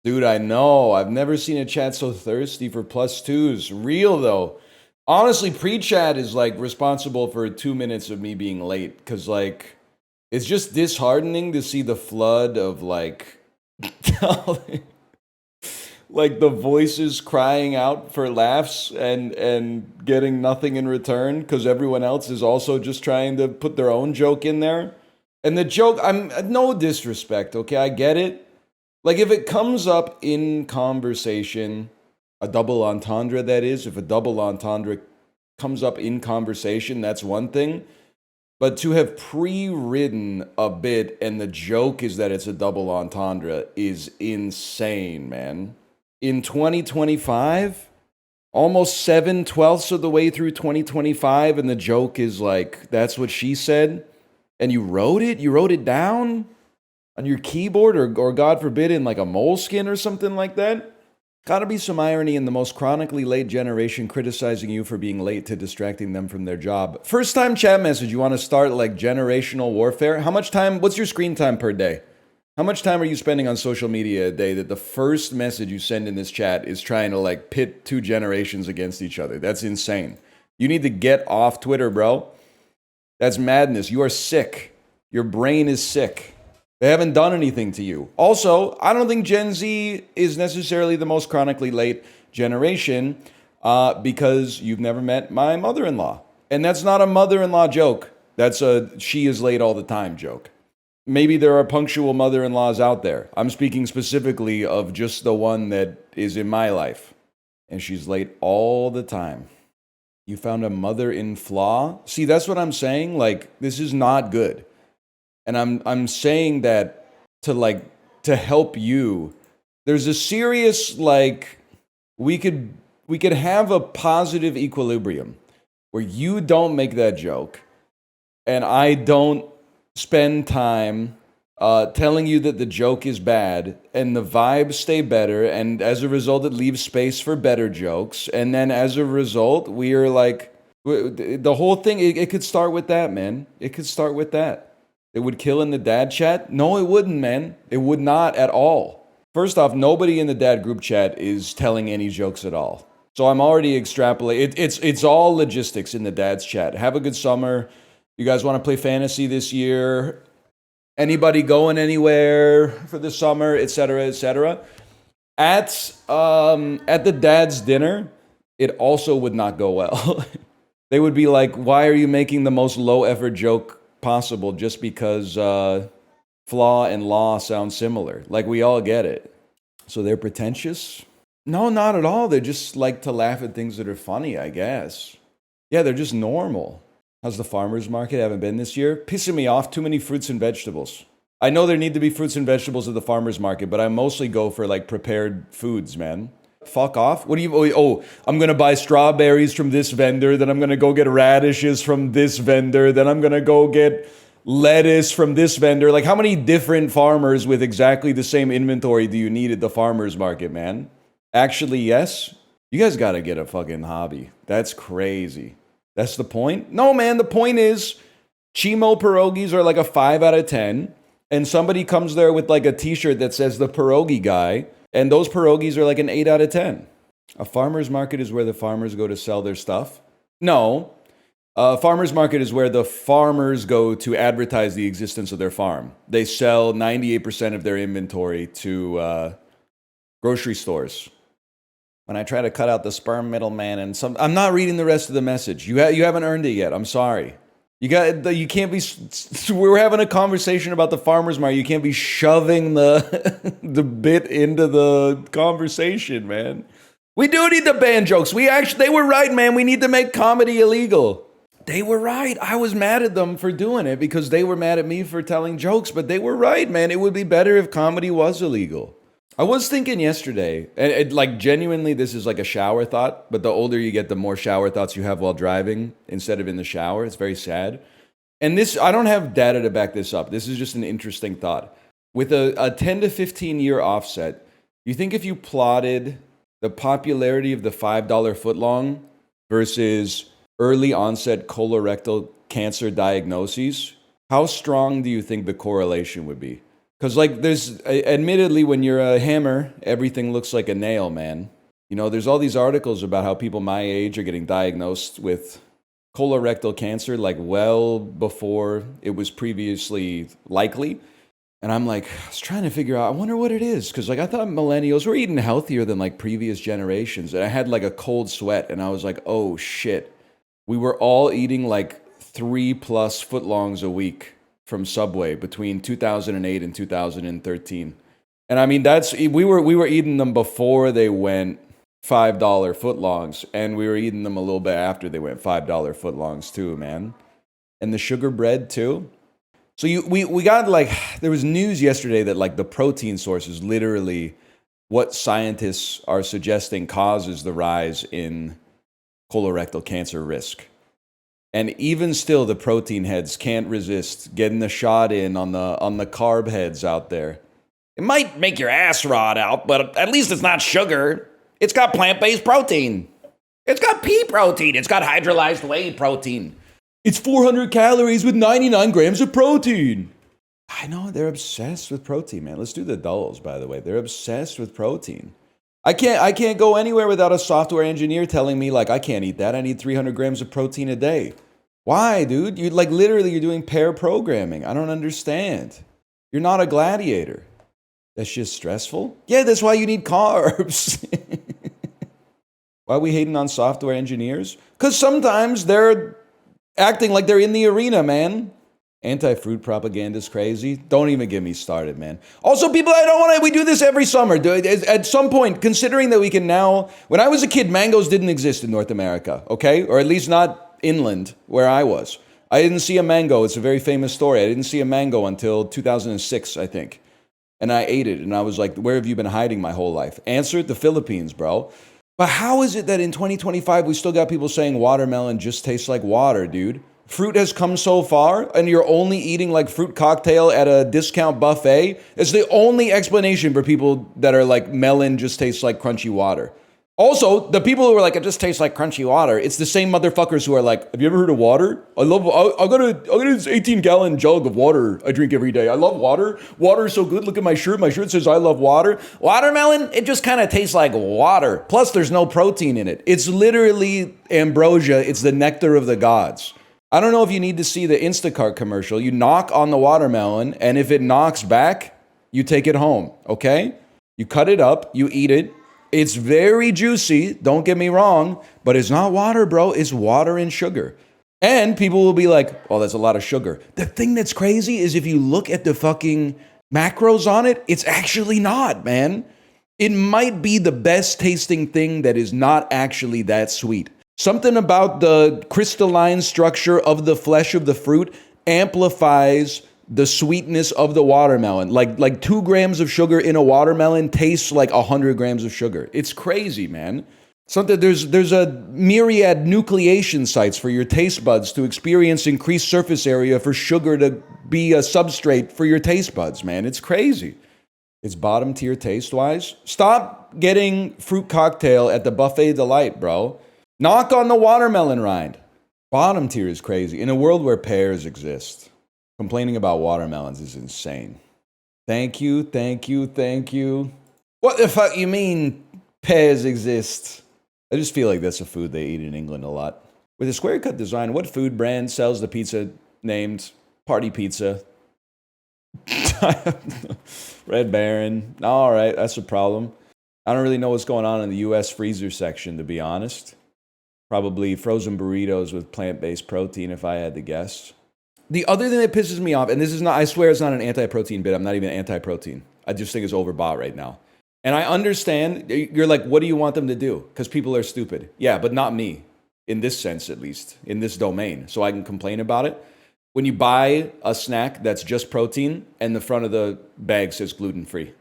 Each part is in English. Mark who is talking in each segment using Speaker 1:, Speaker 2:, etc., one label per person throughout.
Speaker 1: Dude, I know. I've never seen a chat so thirsty for plus twos. Real though. Honestly, pre-chat is like responsible for 2 minutes of me being late because like it's just disheartening to see the flood of like like the voices crying out for laughs and getting nothing in return because everyone else is also just trying to put their own joke in there. And the joke, I'm no disrespect, okay? I get it. Like if it comes up in conversation, a double entendre that is, if a double entendre comes up in conversation, that's one thing. But to have pre-written a bit and the joke is that it's a double entendre is insane, man. In 2025, almost 7/12 of the way through 2025, and the joke is like, that's what she said. And you wrote it? You wrote it down on your keyboard or God forbid, in like a moleskin or something like that? Gotta be some irony in the most chronically late generation criticizing you for being late to distracting them from their job. First time chat message, you wanna start like generational warfare? How much time, what's your screen time per day? How much time are you spending on social media a day that the first message you send in this chat is trying to like pit two generations against each other? That's insane. You need to get off Twitter, bro. That's madness. You are sick. Your brain is sick. They haven't done anything to you. Also, I don't think Gen Z is necessarily the most chronically late generation because you've never met my mother-in-law. And that's not a mother-in-law joke. That's a she is late all the time joke. Maybe there are punctual mother-in-laws out there. I'm speaking specifically of just the one that is in my life. And she's late all the time. You found a mother-in-flaw? See, that's what I'm saying. Like, this is not good. And I'm saying that to help you. There's a serious like we could have a positive equilibrium where you don't make that joke and I don't spend time telling you that the joke is bad and the vibes stay better, and as a result it leaves space for better jokes, and then as a result we are like the whole thing it could start with that, man. It could start with that. It would kill in the dad chat? No, it wouldn't, man. It would not at all. First off, nobody in the dad group chat is telling any jokes at all. So I'm already extrapolating. It's all logistics in the dad's chat. Have a good summer. You guys want to play fantasy this year? Anybody going anywhere for the summer, etc., etc. At the dad's dinner, it also would not go well. They would be like, "Why are you making the most low effort joke possible just because flaw and law sound similar?" Like, we all get it. So they're pretentious? No, not at all. They just like to laugh at things that are funny, I guess. Yeah, they're just normal. How's the farmer's market? Haven't been this year. Pissing me off. Too many fruits and vegetables. I know there need to be fruits and vegetables at the farmer's market, but I mostly go for like prepared foods, man. Fuck off. What do you, oh, I'm gonna buy strawberries from this vendor, then I'm gonna go get radishes from this vendor, then I'm gonna go get lettuce from this vendor. Like, how many different farmers with exactly the same inventory do you need at the farmer's market, man? Actually, yes. You guys gotta get a fucking hobby. That's crazy. That's the point? No, man, the point is Chimo pierogies are like a 5 out of 10, and somebody comes there with like a t-shirt that says the pierogi guy, and those pierogies are like an 8 out of 10. A farmer's market is where the farmers go to sell their stuff? No. A farmer's market is where the farmers go to advertise the existence of their farm. They sell 98% of their inventory to grocery stores. When I try to cut out the sperm middleman and some... I'm not reading the rest of the message. You haven't earned it yet. I'm sorry. You can't be... We're having a conversation about the farmer's market. You can't be shoving the bit into the conversation, man. We do need to ban jokes. They were right, man. We need to make comedy illegal. They were right. I was mad at them for doing it because they were mad at me for telling jokes, but they were right, man. It would be better if comedy was illegal. I was thinking yesterday, and like genuinely, this is like a shower thought, but the older you get, the more shower thoughts you have while driving instead of in the shower. It's very sad. And this, I don't have data to back this up. This is just an interesting thought. With a 10 to 15 year offset, you think if you plotted the popularity of the $5 footlong versus early onset colorectal cancer diagnoses, how strong do you think the correlation would be? Because, like, admittedly, when you're a hammer, everything looks like a nail, man. You know, there's all these articles about how people my age are getting diagnosed with colorectal cancer, like, well before it was previously likely. And I'm like, I was trying to figure out, I wonder what it is. Because, like, I thought millennials were eating healthier than, like, previous generations. And I had, like, a cold sweat. And I was like, oh, shit. We were all eating, like, 3+ footlongs a week from Subway between 2008 and 2013. And I mean, we were eating them before they went $5 footlongs, and we were eating them a little bit after they went $5 footlongs too, man. And the sugar bread too. So we got, like, there was news yesterday that, like, the protein source is literally what scientists are suggesting causes the rise in colorectal cancer risk. And even still, the protein heads can't resist getting the shot in on the carb heads out there. It might make your ass rot out, but at least it's not sugar. It's got plant-based protein. It's got pea protein. It's got hydrolyzed whey protein. It's 400 calories with 99 grams of protein. I know, they're obsessed with protein, man. Let's do the dulls, by the way. They're obsessed with protein. I can't go anywhere without a software engineer telling me, like, I can't eat that. I need 300 grams of protein a day. Why, dude? You, like, literally, you're doing pair programming. I don't understand. You're not a gladiator. That's just stressful. Yeah, that's why you need carbs. Why are we hating on software engineers? Because sometimes they're acting like they're in the arena, man. Anti-fruit propaganda is crazy. Don't even get me started, man. Also, people, we do this every summer. At some point, considering that we can now, when I was a kid, mangoes didn't exist in North America, okay? Or at least not inland where I was. I didn't see a mango. It's a very famous story. I didn't see a mango until 2006, I think. And I ate it. And I was like, where have you been hiding my whole life? Answer, the Philippines, bro. But how is it that in 2025, we still got people saying watermelon just tastes like water, dude? Fruit has come so far, and you're only eating, like, fruit cocktail at a discount buffet? It's the only explanation for people that are like, melon just tastes like crunchy water. Also, the people who are like, it just tastes like crunchy water, it's the same motherfuckers who are like, have you ever heard of water? I got this 18-gallon jug of water I drink every day. I love water. Water is so good. Look at my shirt. My shirt says I love water. Watermelon, it just kind of tastes like water. Plus, there's no protein in it. It's literally ambrosia. It's the nectar of the gods. I don't know if you need to see the Instacart commercial. You knock on the watermelon, and if it knocks back, you take it home, okay? You cut it up, you eat it. It's very juicy, don't get me wrong, but it's not water, bro. It's water and sugar. And people will be like, oh, that's a lot of sugar. The thing that's crazy is if you look at the fucking macros on it, it's actually not, man. It might be the best tasting thing that is not actually that sweet. Something about the crystalline structure of the flesh of the fruit amplifies the sweetness of the watermelon. Like 2 grams of sugar in a watermelon tastes like 100 grams of sugar. It's crazy, man. There's a myriad nucleation sites for your taste buds to experience increased surface area for sugar to be a substrate for your taste buds, man. It's crazy. It's bottom tier taste-wise. Stop getting fruit cocktail at the Buffet Delight, bro. Knock on the watermelon rind. Bottom tier is crazy. In a world where pears exist, complaining about watermelons is insane. Thank you. What the fuck you mean pears exist? I just feel like that's a food they eat in England a lot. With a square cut design, what food brand sells the pizza named Party Pizza? Red Baron. All right, that's a problem. I don't really know what's going on in the U.S. freezer section, to be honest. Probably frozen burritos with plant-based protein, if I had to guess. The other thing that pisses me off, and this is not, I swear it's not an anti-protein bit. I'm not even anti-protein. I just think it's overbought right now. And I understand, you're like, what do you want them to do? Because people are stupid. Yeah, but not me. In this sense, at least. In this domain. So I can complain about it. When you buy a snack that's just protein and the front of the bag says gluten-free.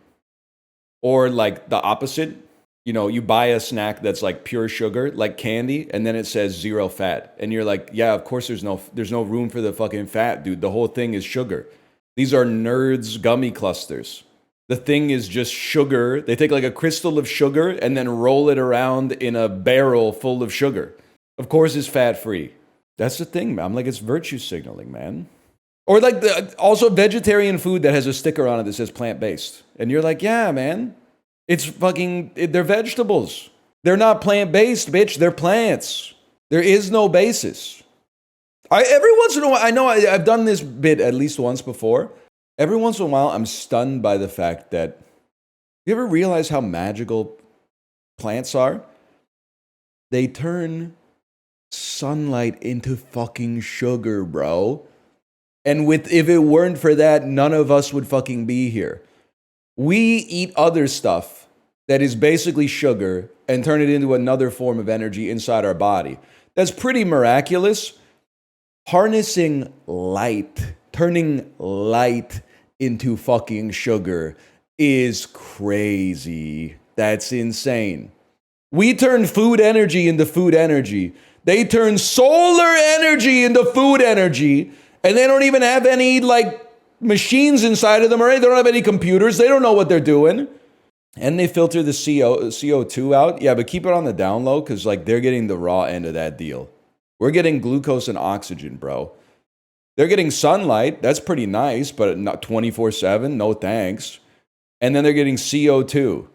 Speaker 1: Or like the opposite. You know, you buy a snack that's like pure sugar, like candy, and then it says 0 fat. And you're like, yeah, of course there's no room for the fucking fat, dude. The whole thing is sugar. These are nerds gummy clusters. The thing is just sugar. They take like a crystal of sugar and then roll it around in a barrel full of sugar. Of course it's fat-free. That's the thing, man. I'm like, it's virtue signaling, man. Or like also vegetarian food that has a sticker on it that says plant-based. And you're like, yeah, man, it's fucking, they're vegetables. They're not plant-based, bitch. They're plants. There is no basis. Every once in a while, I know I've done this bit at least once before. Every once in a while, I'm stunned by the fact that, you ever realize how magical plants are? They turn sunlight into fucking sugar, bro. And if it weren't for that, none of us would fucking be here. We eat other stuff that is basically sugar and turn it into another form of energy inside our body. That's pretty miraculous. Harnessing light, turning light into fucking sugar is crazy. That's insane. We turn food energy into food energy. They turn solar energy into food energy. And they don't even have any, like, machines inside of them, or they don't have any computers. They don't know what they're doing. And they filter the CO2 out. Yeah, but keep it on the down low, because, like, they're getting the raw end of that deal. We're getting glucose and oxygen, bro. They're getting sunlight. That's pretty nice, but not 24/7. No thanks. And then they're getting CO2.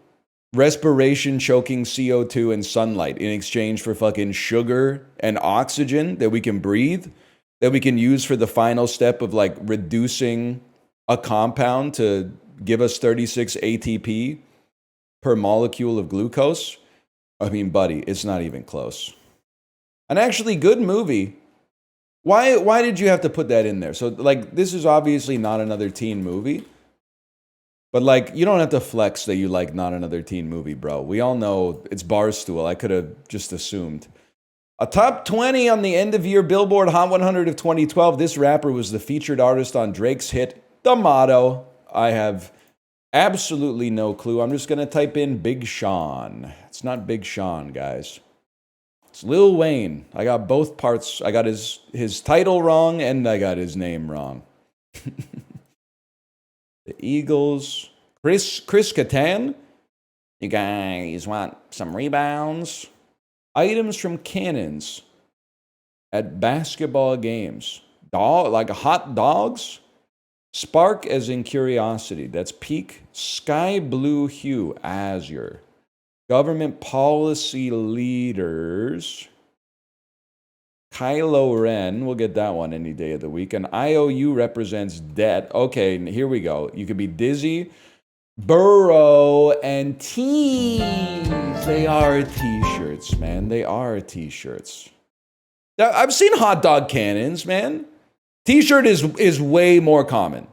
Speaker 1: Respiration choking CO2 and sunlight in exchange for fucking sugar and oxygen that we can breathe, that we can use for the final step of like reducing a compound to give us 36 ATP per molecule of glucose. I mean, buddy, it's not even close. An actually good movie. Why did you have to put that in there? So like, this is obviously not another teen movie, but like, you don't have to flex that you like not another teen movie, bro. We all know it's Barstool. I could have just assumed. A top 20 on the end-of-year Billboard Hot 100 of 2012. This rapper was the featured artist on Drake's hit, The Motto. I have absolutely no clue. I'm just going to type in Big Sean. It's not Big Sean, guys. It's Lil Wayne. I got both parts. I got his title wrong, and I got his name wrong. The Eagles. Chris Kattan. You guys want some rebounds? Items from cannons at basketball games. Like hot dogs? Spark as in curiosity. That's peak. Sky blue hue. Azure. Government policy leaders. Kylo Ren. We'll get that one any day of the week. An IOU represents debt. Okay, here we go. You could be dizzy. Burrow and tees. They are t-shirts, man. They are t-shirts. I've seen hot dog cannons, man. T-shirt is way more common.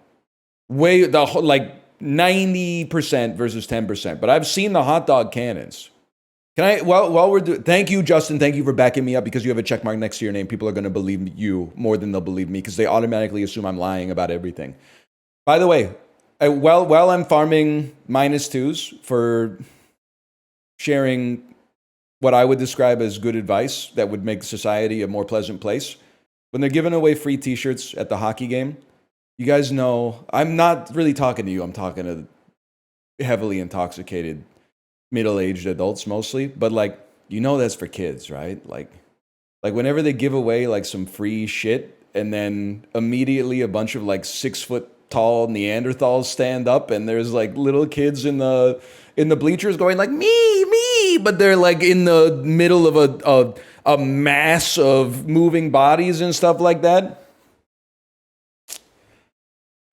Speaker 1: Like 90% versus 10%. But I've seen the hot dog cannons. Can I, while we're doing, thank you, Justin. Thank you for backing me up, because you have a check mark next to your name. People are going to believe you more than they'll believe me, because they automatically assume I'm lying about everything. By the way, while I'm farming -2s for sharing what I would describe as good advice that would make society a more pleasant place, when they're giving away free t-shirts at the hockey game, you guys know, I'm not really talking to you. I'm talking to heavily intoxicated, middle-aged adults mostly. But like, you know that's for kids, right? Like whenever they give away like some free shit, and then immediately a bunch of like 6-foot tall Neanderthals stand up, and there's like little kids in the bleachers going like me, but they're like in the middle of a mass of moving bodies and stuff like that.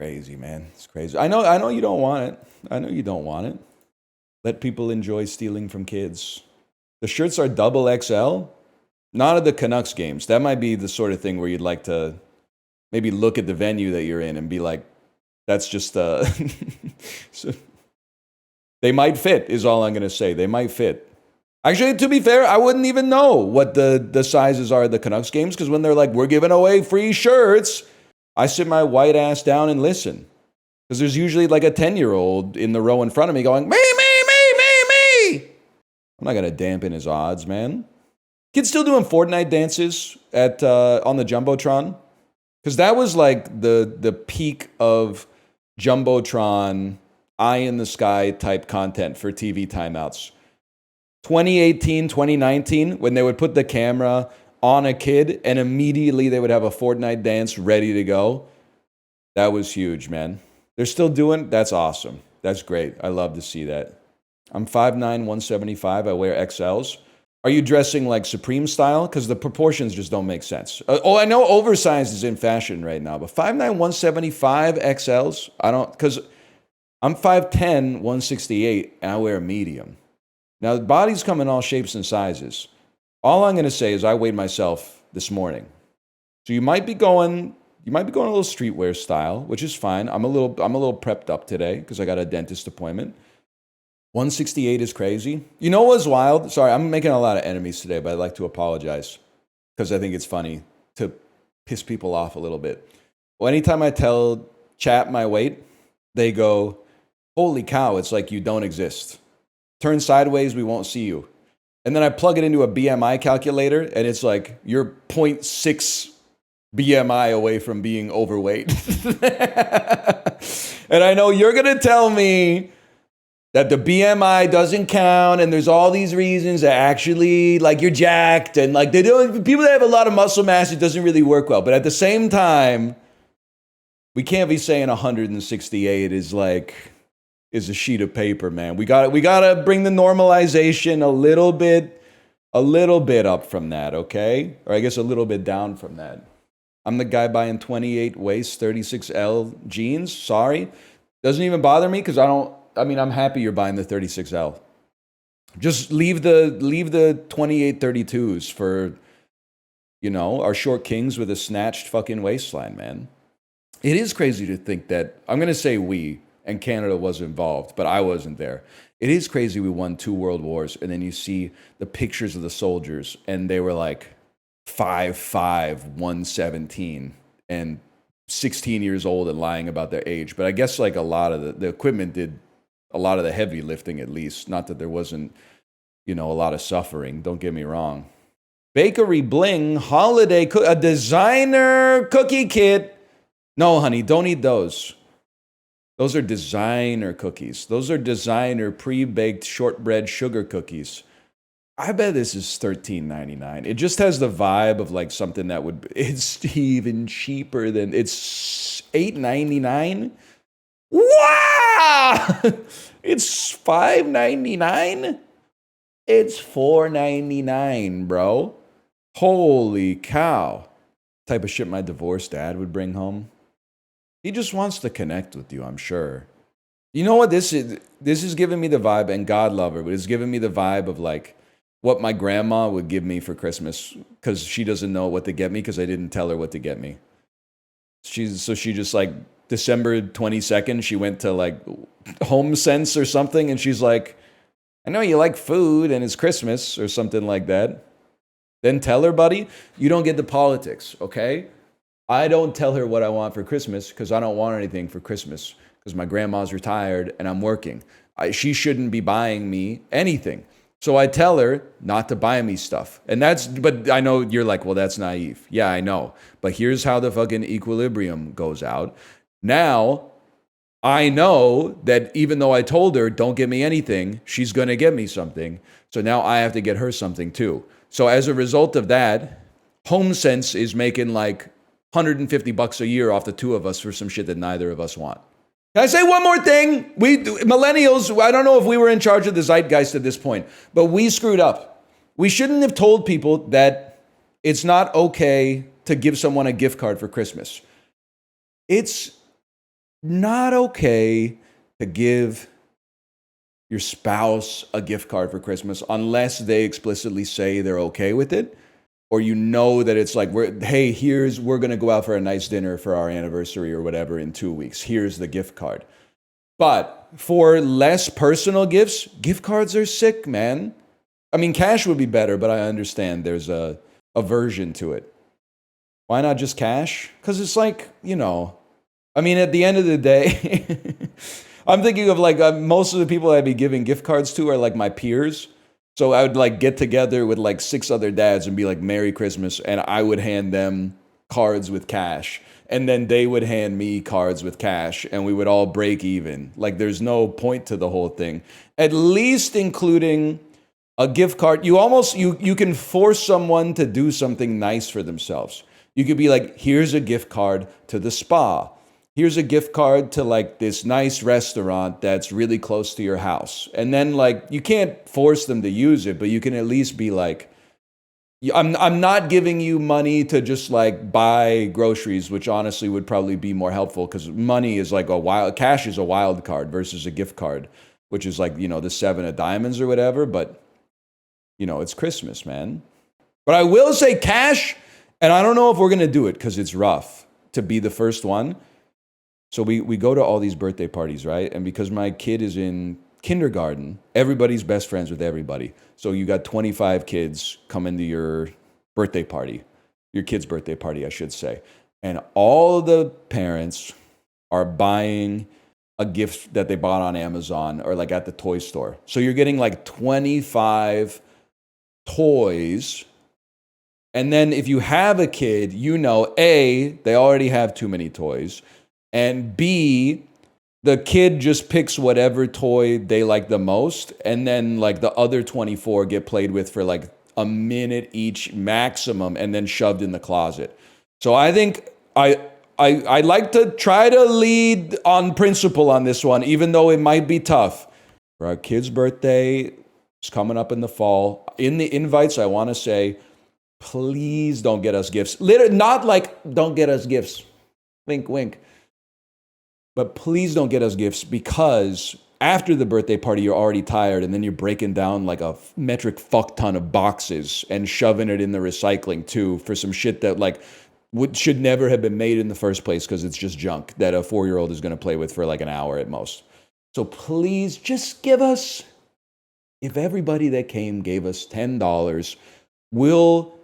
Speaker 1: Crazy, man. It's crazy. I know you don't want it. I know you don't want it. Let people enjoy stealing from kids. The shirts are double XL. Not at the Canucks games. That might be the sort of thing where you'd like to maybe look at the venue that you're in and be like, that's just so they might fit, is all I'm going to say. They might fit. Actually, to be fair, I wouldn't even know what the sizes are at the Canucks games, because when they're like, we're giving away free shirts, I sit my white ass down and listen. Because there's usually like a 10-year-old in the row in front of me going, me. I'm not going to dampen his odds, man. Kids still doing Fortnite dances at on the Jumbotron? Because that was like the peak of Jumbotron, eye in the sky type content for TV timeouts. 2018, 2019, when they would put the camera on a kid and immediately they would have a Fortnite dance ready to go. That was huge, man. They're still doing. That's awesome. That's great. I love to see that. I'm 5'9", 175. I wear XLs. Are you dressing like Supreme style? Because the proportions just don't make sense. I know oversized is in fashion right now, but 5'9", 175 XLs? I don't, because I'm 5'10", 168, and I wear a medium. Now, the bodies come in all shapes and sizes. All I'm going to say is I weighed myself this morning. So you might be going a little streetwear style, which is fine. I'm a little prepped up today because I got a dentist appointment. 168 is crazy. You know what's wild? Sorry, I'm making a lot of enemies today, but I'd like to apologize because I think it's funny to piss people off a little bit. Well, anytime I tell chat my weight, they go, "Holy cow, it's like you don't exist. Turn sideways, we won't see you." And then I plug it into a BMI calculator, and it's like, you're 0.6 BMI away from being overweight. And I know you're going to tell me that the BMI doesn't count, and there's all these reasons that actually, like, you're jacked, and like people that have a lot of muscle mass, it doesn't really work well. But at the same time, we can't be saying 168 is a sheet of paper, man. We gotta bring the normalization a little bit up from that, okay? Or I guess a little bit down from that. I'm the guy buying 28 waist, 36L jeans. Sorry. Doesn't even bother me because I'm happy you're buying the 36L. Just leave the 28 32s for, our short kings with a snatched fucking waistline, man. It is crazy to think that, I'm going to say we, and Canada was involved, but I wasn't there. It is crazy we won 2 world wars, and then you see the pictures of the soldiers, and they were like 5'5", 117, and 16 years old and lying about their age. But I guess like a lot of the equipment did a lot of the heavy lifting, at least. Not that there wasn't, a lot of suffering. Don't get me wrong. Bakery Bling holiday a designer cookie kit. No, honey, don't eat those. Those are designer cookies. Those are designer pre-baked shortbread sugar cookies. I bet this is $13.99. It just has the vibe of like something that it's even cheaper than, it's $8.99. Wow! It's $5.99. It's $4.99, bro. Holy cow. Type of shit my divorced dad would bring home. He just wants to connect with you, I'm sure. You know what this is? This is giving me the vibe, and God love her, but it's giving me the vibe of like what my grandma would give me for Christmas, because she doesn't know what to get me because I didn't tell her what to get me. She just like December 22nd, she went to like Home Sense or something, and she's like, "I know you like food and it's Christmas," or something like that. Then tell her, buddy, you don't get the politics, okay? I don't tell her what I want for Christmas because I don't want anything for Christmas because my grandma's retired and I'm working. She shouldn't be buying me anything. So I tell her not to buy me stuff. But I know you're like, well, that's naive. Yeah, I know. But here's how the fucking equilibrium goes out. Now, I know that even though I told her, don't get me anything, she's going to get me something. So now I have to get her something too. So as a result of that, HomeSense is making like $150 a year off the two of us for some shit that neither of us want. Can I say one more thing? Millennials, I don't know if we were in charge of the zeitgeist at this point, but we screwed up. We shouldn't have told people that it's not okay to give someone a gift card for Christmas. It's not okay to give your spouse a gift card for Christmas unless they explicitly say they're okay with it, or that it's like, we're going to go out for a nice dinner for our anniversary or whatever in 2 weeks. Here's the gift card. But for less personal gifts, gift cards are sick, man. I mean, cash would be better, but I understand there's a aversion to it. Why not just cash? Because it's like, I mean, at the end of the day, I'm thinking of like most of the people I'd be giving gift cards to are like my peers. So I would like get together with like 6 other dads and be like, "Merry Christmas," and I would hand them cards with cash, and then they would hand me cards with cash, and we would all break even. Like, there's no point to the whole thing. At least including a gift card. You can force someone to do something nice for themselves. You could be like, "Here's a gift card to the spa. here's a gift card to like this nice restaurant that's really close to your house. And then like you can't force them to use it, but you can at least be like, I'm not giving you money to just like buy groceries, which honestly would probably be more helpful because money is like cash is a wild card versus a gift card, which is like, the 7 of diamonds or whatever. But, it's Christmas, man. But I will say cash, and I don't know if we're going to do it because it's rough to be the first one. So we go to all these birthday parties, right? And because my kid is in kindergarten, everybody's best friends with everybody. So you got 25 kids coming to your birthday party, your kid's birthday party, I should say. And all the parents are buying a gift that they bought on Amazon or like at the toy store. So you're getting like 25 toys. And then if you have a kid, A, they already have too many toys. And B, the kid just picks whatever toy they like the most, and then like the other 24 get played with for like a minute each maximum, and then shoved in the closet. So I think I like to try to lead on principle on this one, even though it might be tough. For our kid's birthday, it's coming up in the fall. In the invites, I want to say, please don't get us gifts. Not like don't get us gifts. Wink, wink. But please don't get us gifts because after the birthday party, you're already tired and then you're breaking down like a metric fuck ton of boxes and shoving it in the recycling too for some shit that like should never have been made in the first place because it's just junk that a 4-year-old is going to play with for like an hour at most. So please just give us, if everybody that came gave us $10, we'll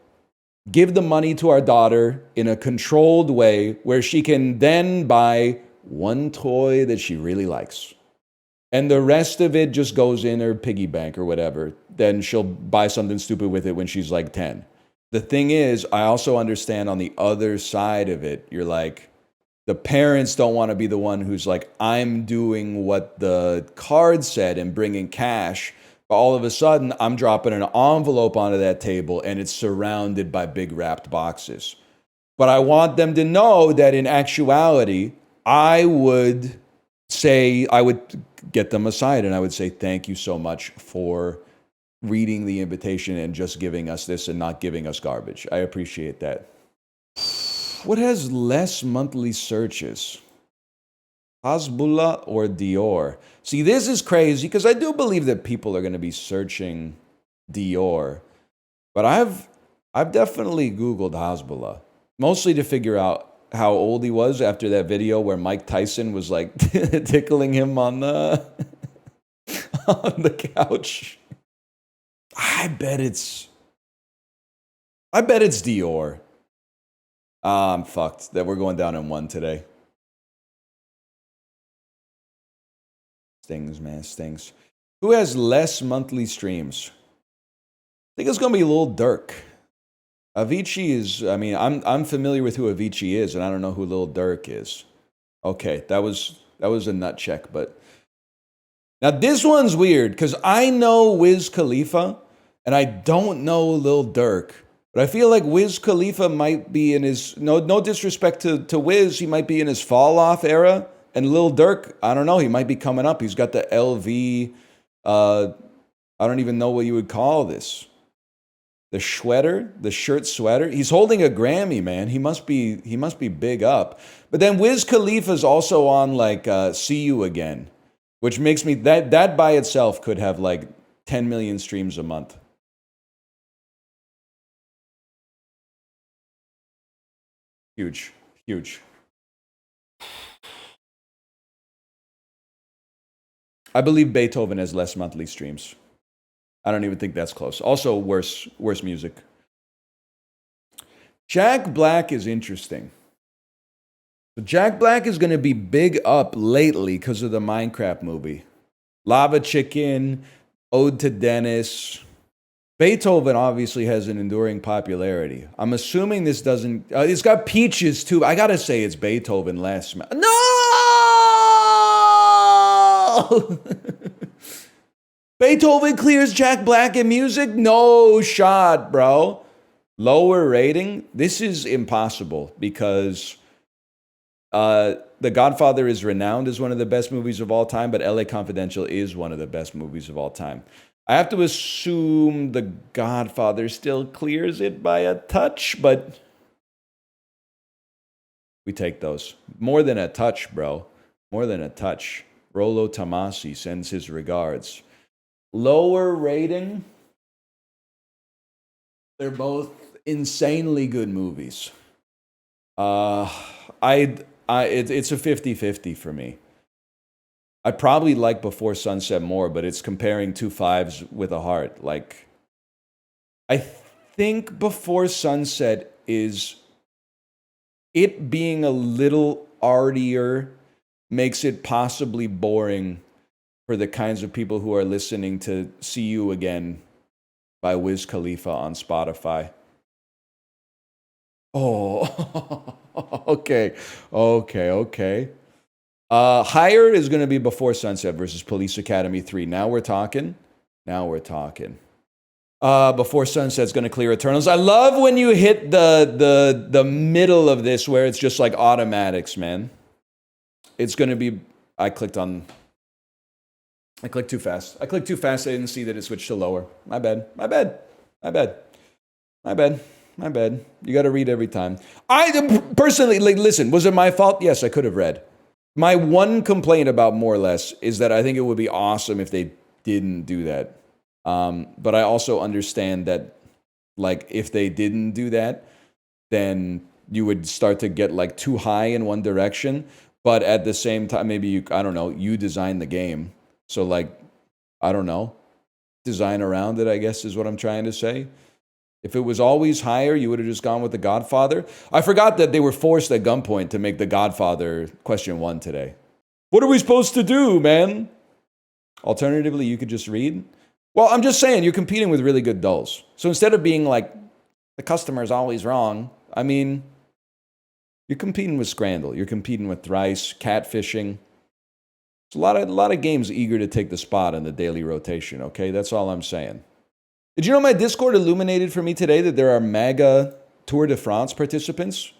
Speaker 1: give the money to our daughter in a controlled way where she can then buy one toy that she really likes. And the rest of it just goes in her piggy bank or whatever. Then she'll buy something stupid with it when she's like 10. The thing is, I also understand on the other side of it, you're like, the parents don't want to be the one who's like, I'm doing what the card said and bringing cash. But all of a sudden, I'm dropping an envelope onto that table and it's surrounded by big wrapped boxes. But I want them to know that in actuality, I would get them aside and I would say, thank you so much for reading the invitation and just giving us this and not giving us garbage. I appreciate that. What has less monthly searches? Hasbulla or Dior? See, this is crazy because I do believe that people are going to be searching Dior. But I've definitely Googled Hasbulla, mostly to figure out how old he was after that video where Mike Tyson was like tickling him on the on the couch. I bet it's Dior. I'm fucked that we're going down in one today. Stings, man, stings. Who has less monthly streams? I think it's gonna be Lil Durk. Avicii is, I'm familiar with who Avicii is, and I don't know who Lil Durk is. Okay, that was a nut check, but now this one's weird because I know Wiz Khalifa and I don't know Lil Durk, but I feel like Wiz Khalifa might be in his no disrespect to Wiz, he might be in his fall off era, and Lil Durk, I don't know, he might be coming up. He's got the LV, I don't even know what you would call this. The shirt sweater. He's holding a Grammy, man. He must be big up. But then Wiz Khalifa's also on like See You Again, which makes me that by itself could have like 10 million streams a month. Huge. I believe Beethoven has less monthly streams. I don't even think that's close. Also, worse music. Jack Black is interesting. But Jack Black is going to be big up lately because of the Minecraft movie. Lava Chicken, Ode to Dennis. Beethoven obviously has an enduring popularity. I'm assuming this doesn't... it's got Peaches, too. I got to say it's Beethoven last... No! Beethoven clears Jack Black in music? No shot, bro. Lower rating? This is impossible because The Godfather is renowned as one of the best movies of all time, but LA Confidential is one of the best movies of all time. I have to assume The Godfather still clears it by a touch, but we take those. More than a touch, bro. More than a touch. Rolo Tomasi sends his regards. Lower rating. They're both insanely good movies. It's a 50-50 for me. I probably like Before Sunset more, but it's comparing two fives with a heart. Like, I think Before Sunset is, it being a little artier makes it possibly boring for the kinds of people who are listening to See You Again by Wiz Khalifa on Spotify. Oh, okay. Higher is going to be Before Sunset versus Police Academy 3. Now we're talking. Before Sunset's going to clear Eternals. I love when you hit the middle of this where it's just like automatics, man. It's going to be... I clicked too fast. I didn't see that it switched to lower. My bad. You got to read every time. I personally, listen, was it my fault? Yes, I could have read. My one complaint about More or Less is that I think it would be awesome if they didn't do that. But I also understand that, like, if they didn't do that, then you would start to get, like, too high in one direction. But at the same time, maybe you design the game. So, like, I don't know, design around it, I guess is what I'm trying to say. If it was always higher, you would have just gone with The Godfather. I forgot that they were forced at gunpoint to make The Godfather question 1 today. What are we supposed to do, man? Alternatively, you could just read. Well, I'm just saying, you're competing with really good dulls. So instead of being like, the customer's always wrong, I mean, you're competing with Scrandle. You're competing with Thrice, Catfishing. There's a lot of games eager to take the spot in the daily rotation, okay? That's all I'm saying. Did you know my Discord illuminated for me today that there are MAGA Tour de France participants?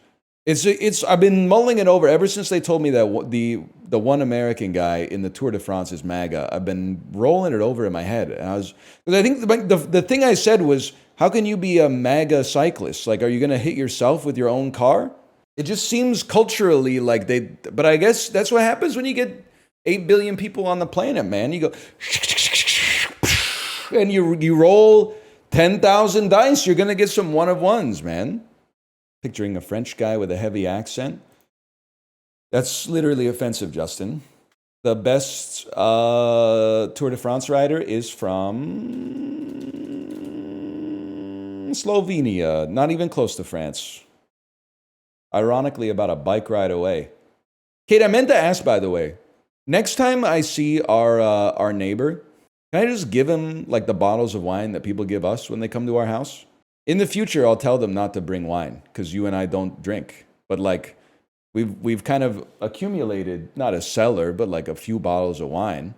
Speaker 1: I've been mulling it over ever since they told me that the one American guy in the Tour de France is MAGA. I've been rolling it over in my head. And I think the thing I said was, how can you be a MAGA cyclist? Like, are you going to hit yourself with your own car? It just seems culturally like but I guess that's what happens when you get 8 billion people on the planet, man. You go, and you roll 10,000 dice, you're going to get some one of ones, man. Picturing a French guy with a heavy accent. That's literally offensive, Justin. The best Tour de France rider is from Slovenia, not even close to France. Ironically, about a bike ride away. Kate, I meant to ask, by the way, next time I see our neighbor, can I just give him like the bottles of wine that people give us when they come to our house? In the future, I'll tell them not to bring wine because you and I don't drink. But like, we've kind of accumulated, not a cellar, but like a few bottles of wine.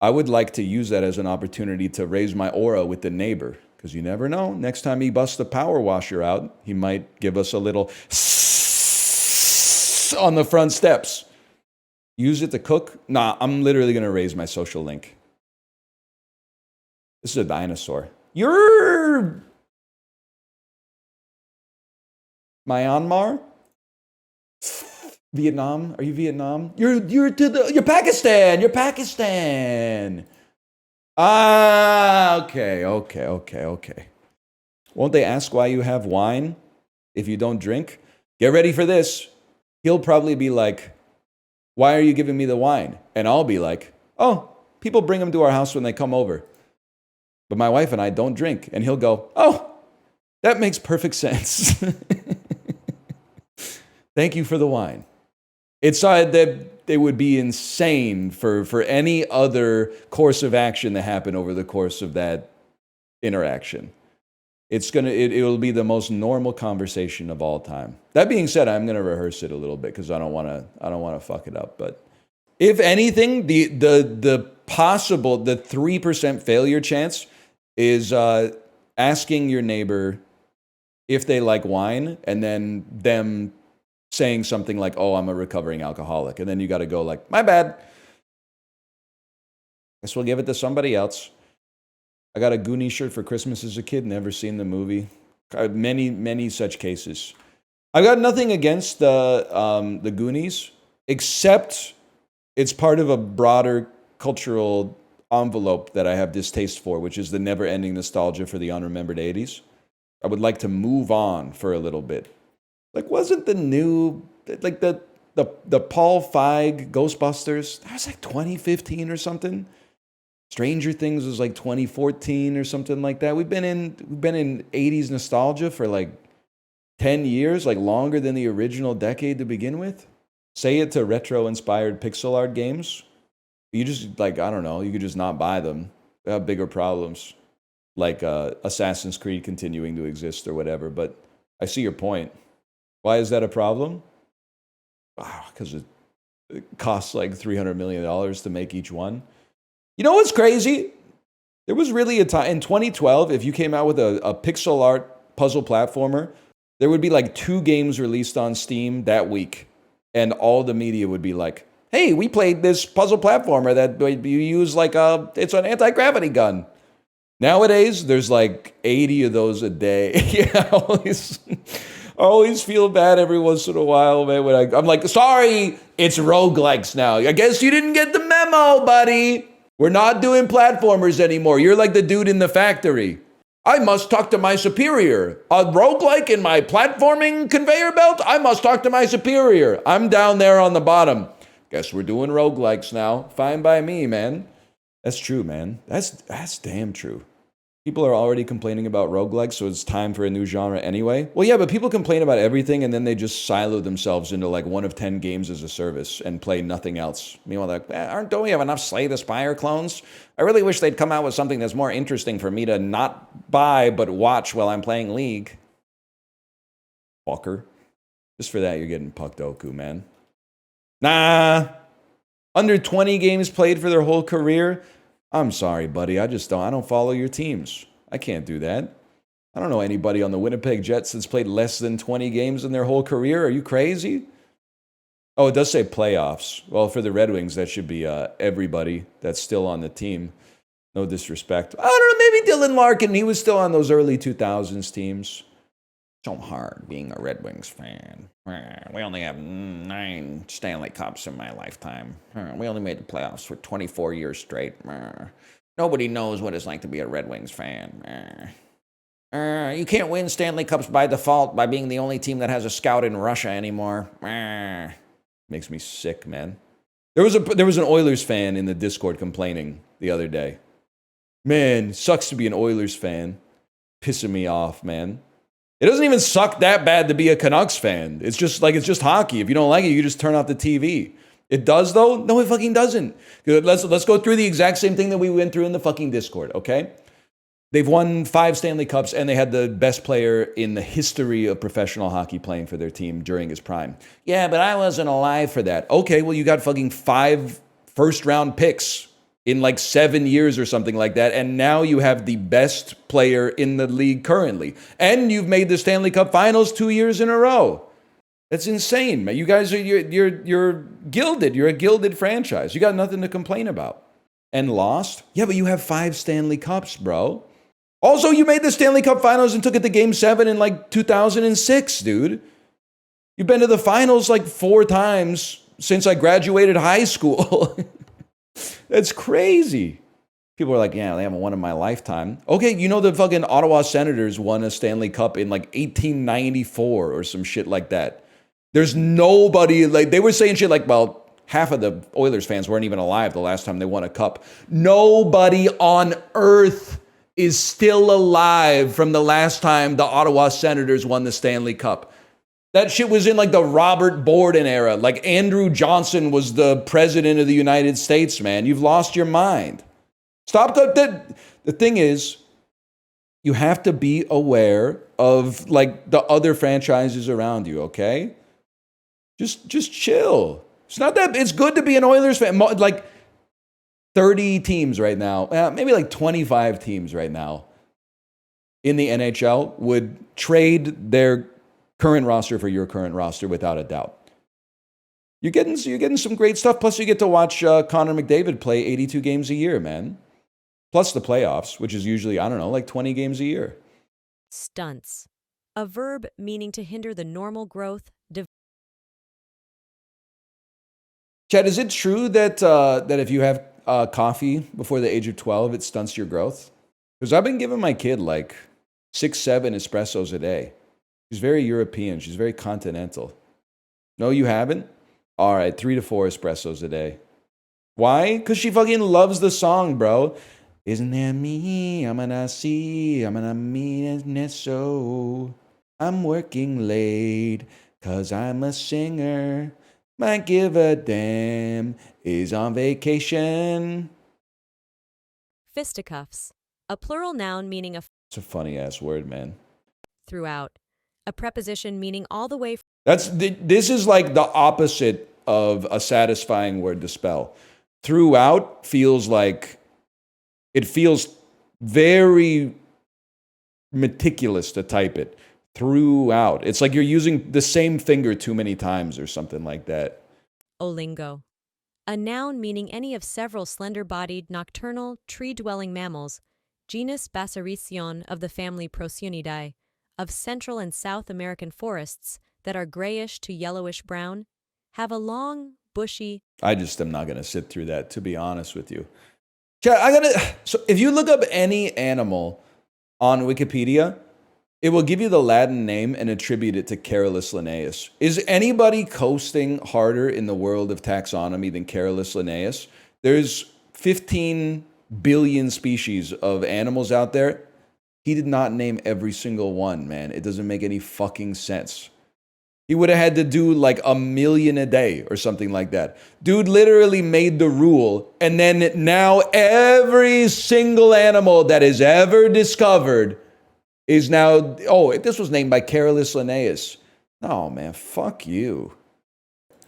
Speaker 1: I would like to use that as an opportunity to raise my aura with the neighbor because you never know. Next time he busts the power washer out, he might give us a little on the front steps. Use it to cook? Nah, I'm literally going to raise my social link. This is a dinosaur. You're Myanmar? Vietnam? Are you Vietnam? You're Pakistan. You're Pakistan. Okay. Won't they ask why you have wine if you don't drink? Get ready for this. He'll probably be like, why are you giving me the wine? And I'll be like, oh, people bring them to our house when they come over. But my wife and I don't drink. And he'll go, oh, that makes perfect sense. Thank you for the wine. It's that it would be insane for any other course of action to happen over the course of that interaction. It'll be the most normal conversation of all time. That being said, I'm going to rehearse it a little bit because I don't want to fuck it up. But if anything, the 3% failure chance is asking your neighbor if they like wine and then them saying something like, oh, I'm a recovering alcoholic. And then you got to go like, my bad. Guess we'll give it to somebody else. I got a Goonies shirt for Christmas as a kid, never seen the movie. Many such cases. I've got nothing against the Goonies, except it's part of a broader cultural envelope that I have distaste for, which is the never-ending nostalgia for the unremembered 80s. I would like to move on for a little bit. Like, wasn't the new, like the Paul Feig Ghostbusters, that was like 2015 or something? Stranger Things was like 2014 or something like that. We've been in 80s nostalgia for like 10 years, like longer than the original decade to begin with. Say it to retro-inspired pixel art games. You just, like, I don't know, you could just not buy them. They have bigger problems, like Assassin's Creed continuing to exist or whatever. But I see your point. Why is that a problem? Because it costs like $300 million to make each one. You know what's crazy? There was really a time in 2012, if you came out with a pixel art puzzle platformer, there would be like 2 games released on Steam that week. And all the media would be like, hey, we played this puzzle platformer that you use like it's an anti-gravity gun. Nowadays, there's like 80 of those a day. I always feel bad every once in a while, man, when I'm like, sorry, it's roguelikes now. I guess you didn't get the memo, buddy. We're not doing platformers anymore. You're like the dude in the factory. I must talk to my superior. A roguelike in my platforming conveyor belt? I must talk to my superior. I'm down there on the bottom. Guess we're doing roguelikes now. Fine by me, man. That's true, man. That's damn true. People are already complaining about roguelikes, so it's time for a new genre anyway. Well, yeah, but people complain about everything, and then they just silo themselves into like one of 10 games as a service and play nothing else. Meanwhile, like, don't we have enough Slay the Spire clones? I really wish they'd come out with something that's more interesting for me to not buy, but watch while I'm playing League. Fucker. Just for that, you're getting pucked Oku, man. Nah. Under 20 games played for their whole career? I'm sorry, buddy. I don't follow your teams. I can't do that. I don't know anybody on the Winnipeg Jets that's played less than 20 games in their whole career. Are you crazy? Oh, it does say playoffs. Well, for the Red Wings, that should be everybody that's still on the team. No disrespect. I don't know, maybe Dylan Larkin. He was still on those early 2000s teams. So hard being a Red Wings fan. We only have 9 Stanley Cups in my lifetime. We only made the playoffs for 24 years straight. Nobody knows what it's like to be a Red Wings fan. You can't win Stanley Cups by default by being the only team that has a scout in Russia anymore. Makes me sick, man. There was an Oilers fan in the Discord complaining the other day. Man, sucks to be an Oilers fan. Pissing me off, man. It doesn't even suck that bad to be a Canucks fan. It's just hockey. If you don't like it, you just turn off the TV. It does, though? No, it fucking doesn't. Let's go through the exact same thing that we went through in the fucking Discord, okay? They've won 5 Stanley Cups, and they had the best player in the history of professional hockey playing for their team during his prime. Yeah, but I wasn't alive for that. Okay, well, you got fucking 5 first-round picks in like 7 years or something like that, and now you have the best player in the league currently. And you've made the Stanley Cup Finals 2 years in a row. That's insane, man. You guys are you're gilded. You're a gilded franchise. You got nothing to complain about. And lost? Yeah, but you have 5 Stanley Cups, bro. Also, you made the Stanley Cup Finals and took it to Game 7 in like 2006, dude. You've been to the finals like 4 times since I graduated high school. That's crazy. People are like, yeah, they haven't won in my lifetime. Okay, you know the fucking Ottawa Senators won a Stanley Cup in like 1894 or some shit like that. There's nobody, like, they were saying shit like, well, half of the Oilers fans weren't even alive the last time they won a cup. Nobody on earth is still alive from the last time the Ottawa Senators won the Stanley Cup. That shit was in like the Robert Borden era. Like Andrew Johnson was the president of the United States, man. You've lost your mind. Stop. The thing is, you have to be aware of like the other franchises around you, okay? Just chill. It's not that, it's good to be an Oilers fan. Like 30 teams right now, maybe like 25 teams right now in the NHL would trade their Current roster for your current roster, without a doubt. You're getting some great stuff. Plus, you get to watch Connor McDavid play 82 games a year, man. Plus the playoffs, which is usually, I don't know, like 20 games a year.
Speaker 2: Stunts. A verb meaning to hinder the normal growth.
Speaker 1: Chad, is it true that that if you have coffee before the age of 12, it stunts your growth? Because I've been giving my kid like 6, 7 espressos a day. She's very European. She's very continental. No, you haven't? All right, 3 to 4 espressos a day. Why? Because she fucking loves the song, bro. Isn't that me? I'm gonna see. I'm gonna mean it so. I'm working late because I'm a singer. Might give a damn. Is on vacation.
Speaker 2: Fisticuffs. A plural noun meaning
Speaker 1: It's a funny ass word, man.
Speaker 2: throughout. A preposition meaning all the way.
Speaker 1: This is like the opposite of a satisfying word to spell. Throughout feels like it feels very meticulous to type it. Throughout. It's like you're using the same finger too many times or something like that.
Speaker 2: Olingo. A noun meaning any of several slender-bodied nocturnal tree-dwelling mammals, genus Bassaricion of the family Procyon, of Central and South American forests that are grayish to yellowish brown, have a long, bushy...
Speaker 1: I just am not going to sit through that, to be honest with you. So if you look up any animal on Wikipedia, it will give you the Latin name and attribute it to Carolus Linnaeus. Is anybody coasting harder in the world of taxonomy than Carolus Linnaeus? There's 15 billion species of animals out there. He did not name every single one, man. It doesn't make any fucking sense. He would have had to do like 1 million a day or something like that. Dude literally made the rule, and then now every single animal that is ever discovered is now, oh, this was named by Carolus Linnaeus. Oh, man, fuck you.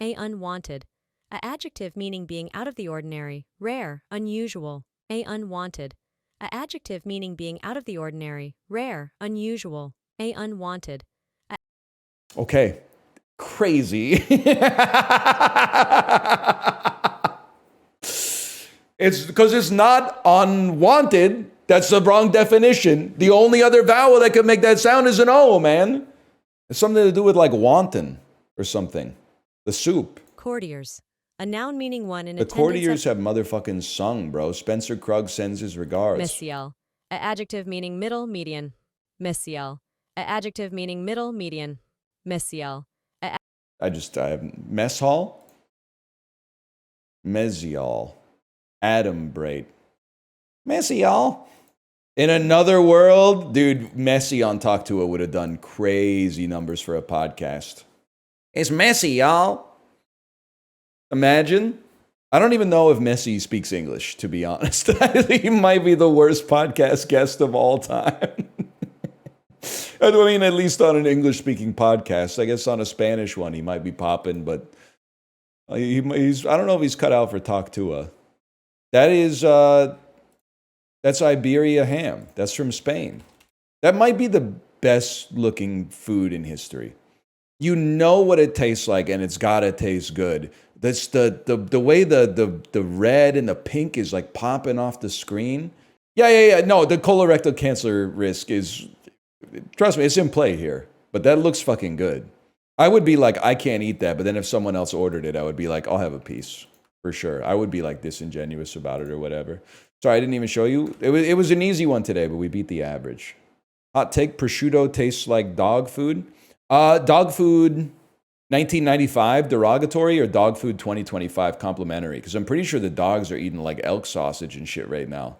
Speaker 2: A unwanted. A adjective meaning being out of the ordinary, rare, unusual. A unwanted. A adjective meaning being out of the ordinary, rare, unusual. A unwanted.
Speaker 1: Okay. Crazy. It's because it's not unwanted. That's the wrong definition. The only other vowel that could make that sound is an O, man. It's something to do with like wanton or something. The soup.
Speaker 2: Courtiers. A noun meaning one in
Speaker 1: the
Speaker 2: attendance.
Speaker 1: The courtiers have motherfucking sung, bro. Spencer Krug sends his regards.
Speaker 2: Messiel. A adjective meaning middle, median. Messiel. A adjective meaning middle, median. Messiel.
Speaker 1: I have mess hall. Mesial. Adumbrate. Messial. In another world, dude, Messi on Talk To It would have done crazy numbers for a podcast. It's messy, y'all. Imagine. I don't even know if Messi speaks English, to be honest. I think he might be the worst podcast guest of all time. I mean, at least on an English-speaking podcast. I guess on a Spanish one, he might be popping, but he's I don't know if he's cut out for Talk To It. That is... That's Iberia ham. That's from Spain. That might be the best looking food in history. You know what it tastes like, and it's gotta taste good. That's the way the red and the pink is like popping off the screen. Yeah. No, the colorectal cancer risk is, trust me, it's in play here. But that looks fucking good. I would be like, I can't eat that. But then if someone else ordered it, I would be like, I'll have a piece for sure. I would be like disingenuous about it or whatever. Sorry, I didn't even show you. It was an easy one today, but we beat the average. Hot take, prosciutto tastes like dog food. Dog food 1995 derogatory or dog food 2025 complimentary? Because I'm pretty sure the dogs are eating like elk sausage and shit right now.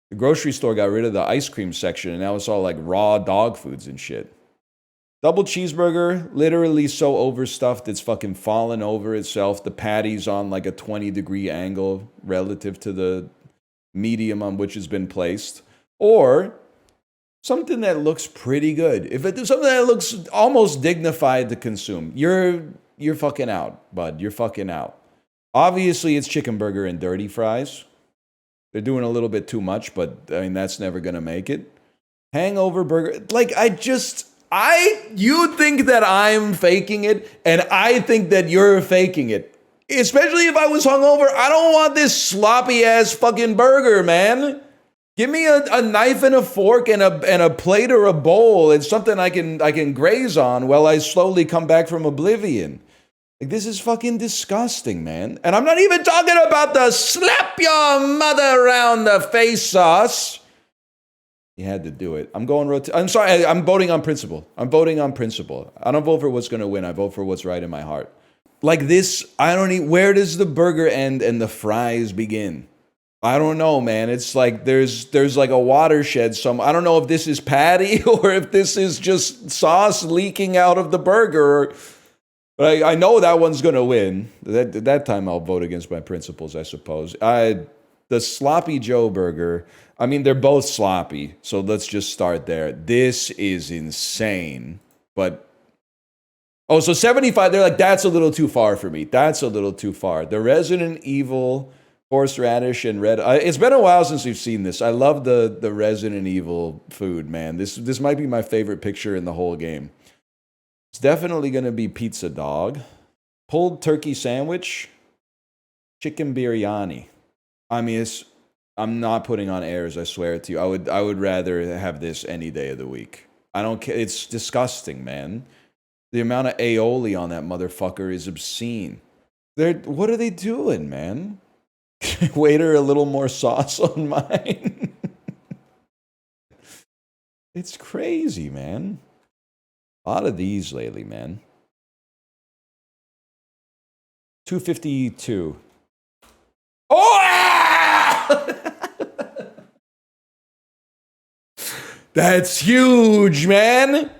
Speaker 1: The grocery store got rid of the ice cream section and now it's all like raw dog foods and shit. Double cheeseburger, literally so overstuffed it's fucking fallen over itself. The patty's on like a 20-degree angle relative to the medium on which it's been placed, or something that looks pretty good. If it's something that looks almost dignified to consume, you're fucking out, bud. You're fucking out. Obviously, it's chicken burger and dirty fries. They're doing a little bit too much, but I mean that's never gonna make it. Hangover burger, like You think that I'm faking it, and I think that you're faking it. Especially if I was hungover, I don't want this sloppy ass fucking burger, man. Give me a knife and a fork and a plate or a bowl and something I can graze on while I slowly come back from oblivion. Like, this is fucking disgusting, man. And I'm not even talking about the slap your mother around the face sauce. You had to do it. I'm sorry. I'm voting on principle. I'm voting on principle. I don't vote for what's going to win. I vote for what's right in my heart. Like this, I don't eat. Where does the burger end and the fries begin? I don't know, man. It's like there's like a watershed. I don't know if this is patty or if this is just sauce leaking out of the burger. But I know that one's going to win. That time I'll vote against my principles, I suppose. The Sloppy Joe burger, I mean, they're both sloppy. So let's just start there. This is insane. But, oh, so 75, they're like, that's a little too far for me. That's a little too far. The Resident Evil horseradish and red. It's been a while since we've seen this. I love the Resident Evil food, man. This might be my favorite picture in the whole game. It's definitely going to be pizza dog. Pulled turkey sandwich. Chicken biryani. I mean, I'm not putting on airs, I swear it to you. I would rather have this any day of the week. I don't care. It's disgusting, man. The amount of aioli on that motherfucker is obscene. What are they doing, man? Waiter, a little more sauce on mine. It's crazy, man. A lot of these lately, man. 252. Oh! That's huge, man.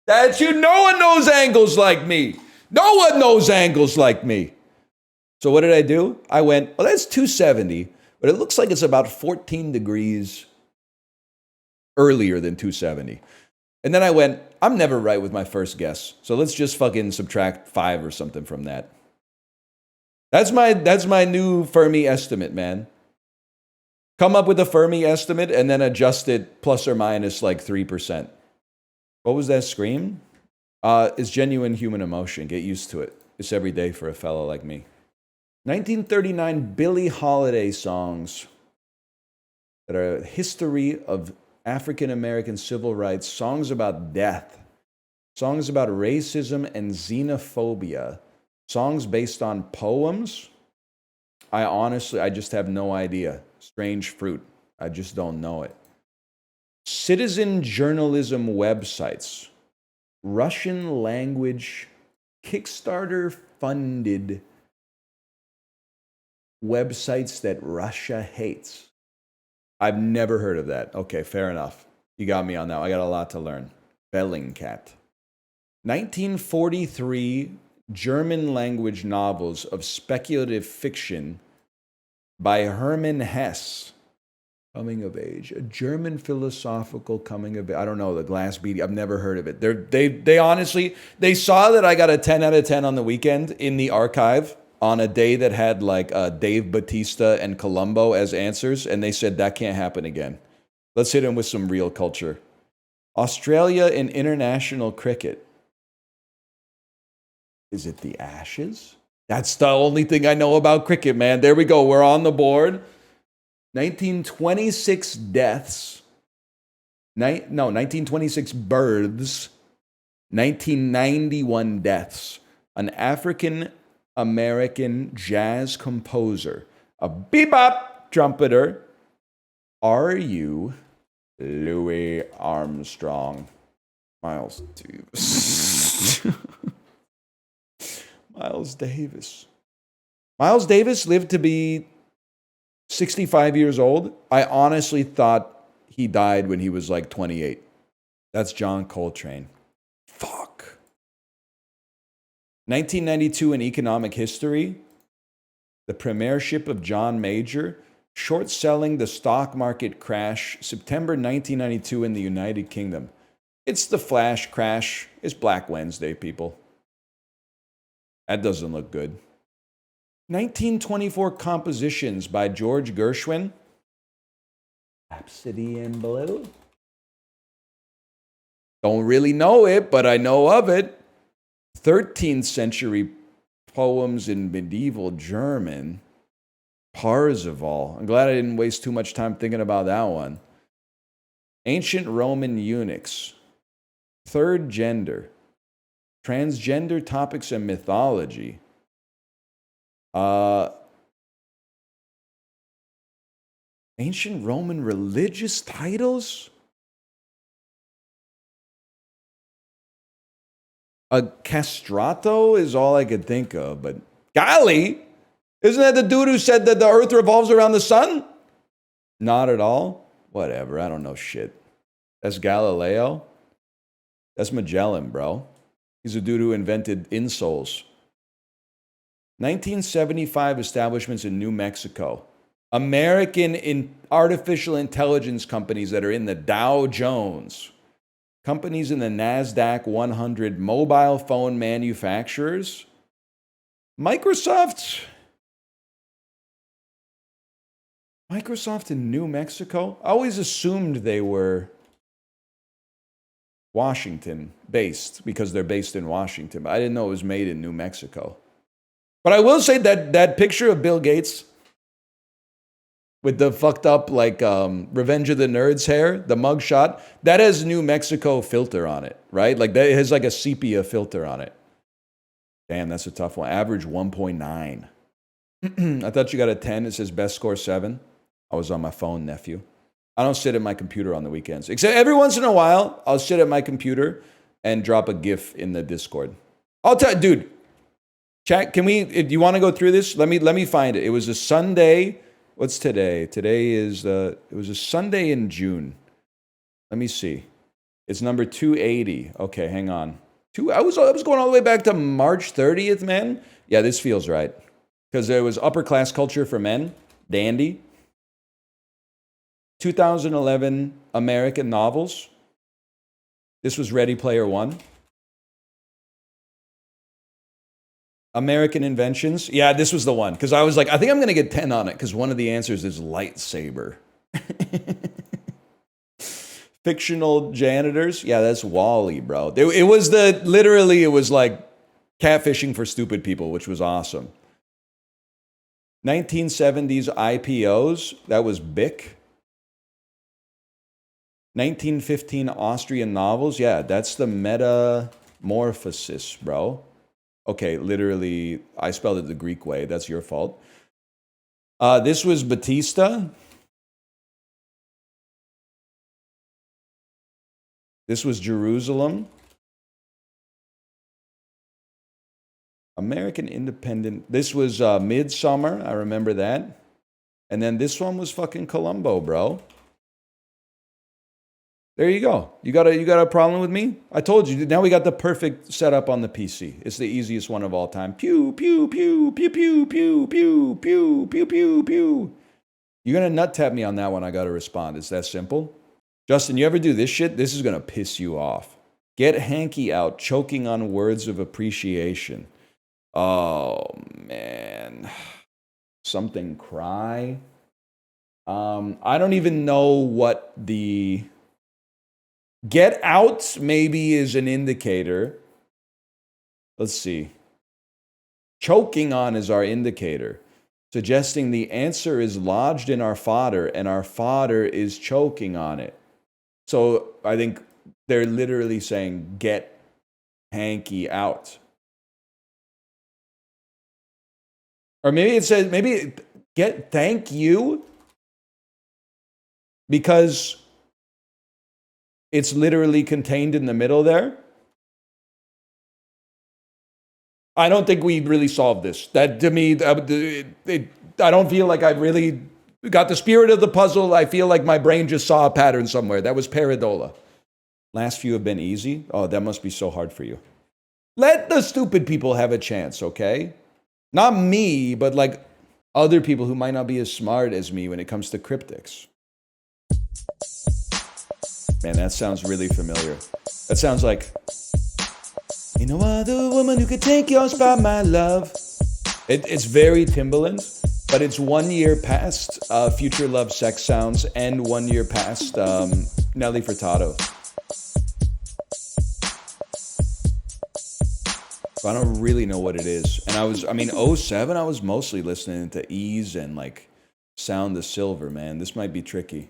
Speaker 1: That's huge. No one knows angles like me. No one knows angles like me. So what did I do? I went, oh, that's 270, but it looks like it's about 14 degrees earlier than 270. And then I went, I'm never right with my first guess. So let's just fucking subtract 5 or something from that. That's my new Fermi estimate, man. Come up with a Fermi estimate and then adjust it plus or minus like 3%. What was that scream? It's genuine human emotion. Get used to it. It's every day for a fellow like me. 1939 Billie Holiday songs that are a history of African American civil rights, songs about death, songs about racism and xenophobia, songs based on poems. I just have no idea. Strange fruit. I just don't know it. Citizen journalism websites, Russian language, Kickstarter funded websites that Russia hates. I've never heard of that. Okay, fair enough. You got me on that. I got a lot to learn. Bellingcat. 1943 German language novels of speculative fiction by Hermann Hesse. Coming of age. A German philosophical coming of age. I don't know, the Glass Beady. I've never heard of it. They honestly, they saw that I got a 10 out of 10 on the weekend in the archive on a day that had like Dave Bautista and Columbo as answers, and they said that can't happen again. Let's hit him with some real culture. Australia in international cricket. Is it the Ashes? That's the only thing I know about cricket, man. There we go. We're on the board. 1926 deaths. 1926 births. 1991 deaths. An African American jazz composer, a bebop trumpeter. Are you Louis Armstrong? Miles Davis. Miles Davis. Miles Davis lived to be 65 years old. I honestly thought he died when he was like 28. That's John Coltrane. Fuck. 1992 in economic history. The premiership of John Major. Short selling the stock market crash. September 1992 in the United Kingdom. It's the flash crash. It's Black Wednesday, people. That doesn't look good. 1924 compositions by George Gershwin. Rhapsody in Blue. Don't really know it, but I know of it. 13th century poems in medieval German. Parzival. I'm glad I didn't waste too much time thinking about that one. Ancient Roman eunuchs. Third gender. Transgender topics and mythology. Ancient Roman religious titles? A castrato is all I could think of, but golly, isn't that the dude who said that the earth revolves around the sun? Not at all. Whatever, I don't know shit. That's Galileo. That's Magellan, bro. He's a dude who invented insoles. 1975 establishments in New Mexico. American artificial intelligence companies that are in the Dow Jones. Companies in the NASDAQ 100, mobile phone manufacturers. Microsoft in New Mexico? I always assumed they were Washington based because they're based in Washington. But I didn't know it was made in New Mexico. But I will say that picture of Bill Gates with the fucked up like Revenge of the Nerds hair, the mugshot, that has New Mexico filter on it, right? Like that has like a sepia filter on it. Damn, that's a tough one. Average 1.9. I thought you got a 10. It says best score 7. I was on my phone, nephew. I don't sit at my computer on the weekends. Except every once in a while, I'll sit at my computer and drop a GIF in the Discord. I'll tell you, dude. Chat, can we, if you want to go through this, let me find it. It was a Sunday. What's today? Today is, it was a Sunday in June. Let me see. It's number 280. Okay, hang on. I was going all the way back to March 30th, man. Yeah, this feels right. Because there was upper class culture for men. Dandy. 2011 American novels. This was Ready Player One. American inventions. Yeah, this was the one. Because I was like, I think I'm going to get 10 on it. Because one of the answers is lightsaber. Fictional janitors. Yeah, that's Wall-E, bro. It was literally, it was like catfishing for stupid people, which was awesome. 1970s IPOs. That was Bic. 1915 Austrian novels. Yeah, that's the Metamorphosis, bro. Okay, literally, I spelled it the Greek way. That's your fault. This was Batista. This was Jerusalem. American Independent. This was Midsummer. I remember that. And then this one was fucking Columbo, bro. There you go. You got a problem with me? I told you. Now we got the perfect setup on the PC. It's the easiest one of all time. Pew, pew, pew, pew, pew, pew, pew, pew, pew, pew, pew. You're going to nut tap me on that one. I got to respond. It's that simple. Justin, you ever do this shit? This is going to piss you off. Get hanky out, choking on words of appreciation. Oh, man. Something cry. I don't even know what the... Get out maybe is an indicator. Let's see. Choking on is our indicator, suggesting the answer is lodged in our fodder and our fodder is choking on it. So I think they're literally saying, get hanky out. Or maybe it says, get thank you, because it's literally contained in the middle there. I don't think we really solved this. That to me, I don't feel like I really got the spirit of the puzzle. I feel like my brain just saw a pattern somewhere. That was Paradola. Last few have been easy. Oh, that must be so hard for you. Let the stupid people have a chance, okay? Not me, but like other people who might not be as smart as me when it comes to cryptics. Man, that sounds really familiar. That sounds like, you know, other woman who could take your spot, my love. It's very Timbaland, but it's 1 year past Future Love Sex Sounds and 1 year past Nelly Furtado. So I don't really know what it is. And I mean, '07, I was mostly listening to Ease and like Sound of Silver, man. This might be tricky.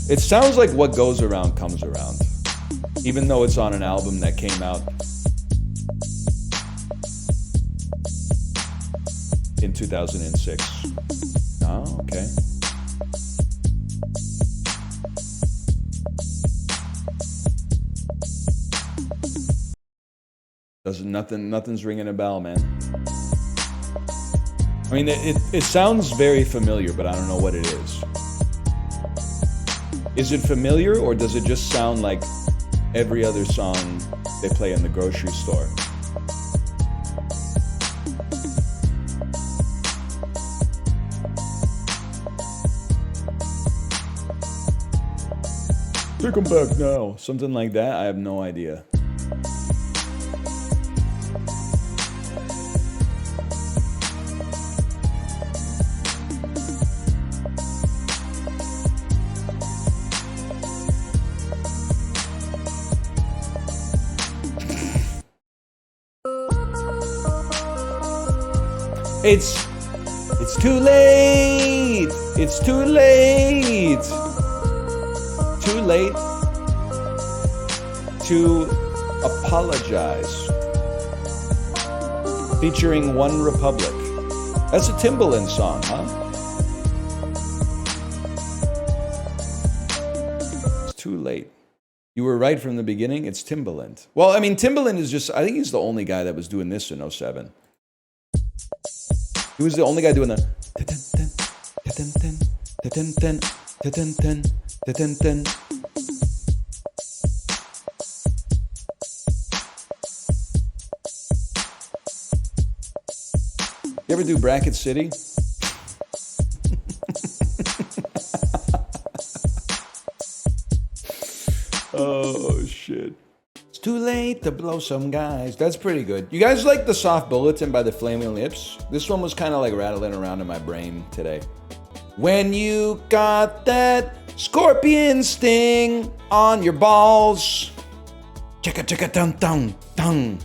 Speaker 1: It sounds like What Goes Around Comes Around, even though it's on an album that came out in 2006. Oh, okay. Nothing's ringing a bell, man. I mean, it sounds very familiar, but I don't know what it is. Is it familiar, or does it just sound like every other song they play in the grocery store? Take 'em back now. Something like that? I have no idea. It's too late. It's too late. Too late to apologize. Featuring One Republic. That's a Timbaland song, huh? It's too late. You were right from the beginning. It's Timbaland. Well, I mean, Timbaland is just, I think he's the only guy that was doing this in '07. He was the only guy doing the You ever do Bracket City? Oh, shit. It's too late to blow some guys. That's pretty good. You guys like the Soft Bulletin by the Flaming Lips? This one was kind of like rattling around in my brain today. When you got that scorpion sting on your balls. Chicka chicka dum dum dum.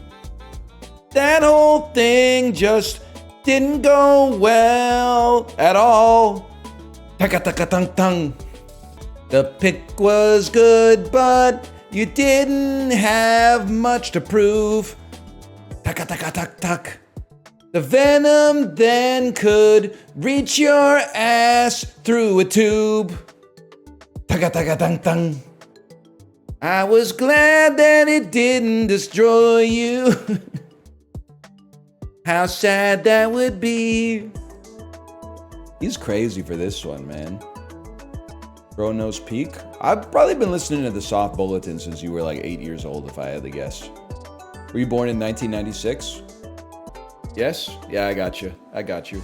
Speaker 1: That whole thing just didn't go well at all. Taka taka tung tung. The pick was good, but you didn't have much to prove. Taka taka tak tak. The venom then could reach your ass through a tube. Taka taka tung tung. I was glad that it didn't destroy you. How sad that would be. He's crazy for this one, man. Chronos Peak. I've probably been listening to the Soft Bulletin since you were like 8 years old, if I had to guess. Were you born in 1996? Yes? Yeah, I got you. I got you.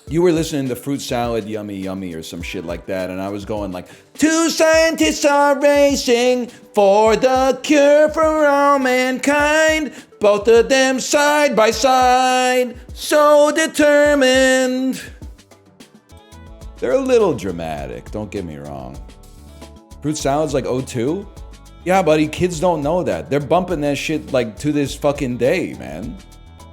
Speaker 1: You were listening to Fruit Salad Yummy Yummy or some shit like that, and I was going like, 2 scientists are racing for the cure for all mankind. Both of them side by side, so determined. They're a little dramatic, don't get me wrong. Fruit Salad's like '02? Yeah, buddy, kids don't know that. They're bumping that shit like to this fucking day, man.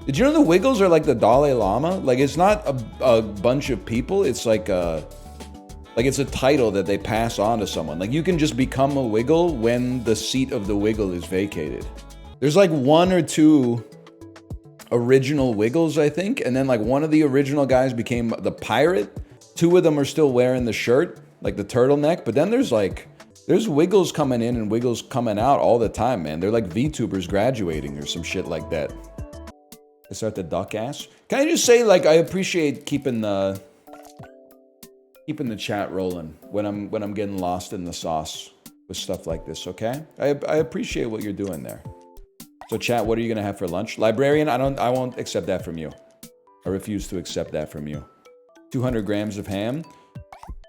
Speaker 1: Did you know the Wiggles are like the Dalai Lama? Like, it's not a bunch of people, it's like it's a title that they pass on to someone. Like, you can just become a Wiggle when the seat of the Wiggle is vacated. There's like 1 or 2 original Wiggles, I think, and then like one of the original guys became the pirate. 2 of them are still wearing the shirt, like the turtleneck, but then there's Wiggles coming in and Wiggles coming out all the time, man. They're like VTubers graduating or some shit like that. I start the duck ass. Can I just say, like, I appreciate keeping the chat rolling when I'm getting lost in the sauce with stuff like this, okay? I appreciate what you're doing there. So chat, what are you gonna have for lunch? Librarian, I won't accept that from you. I refuse to accept that from you. 200 grams of ham.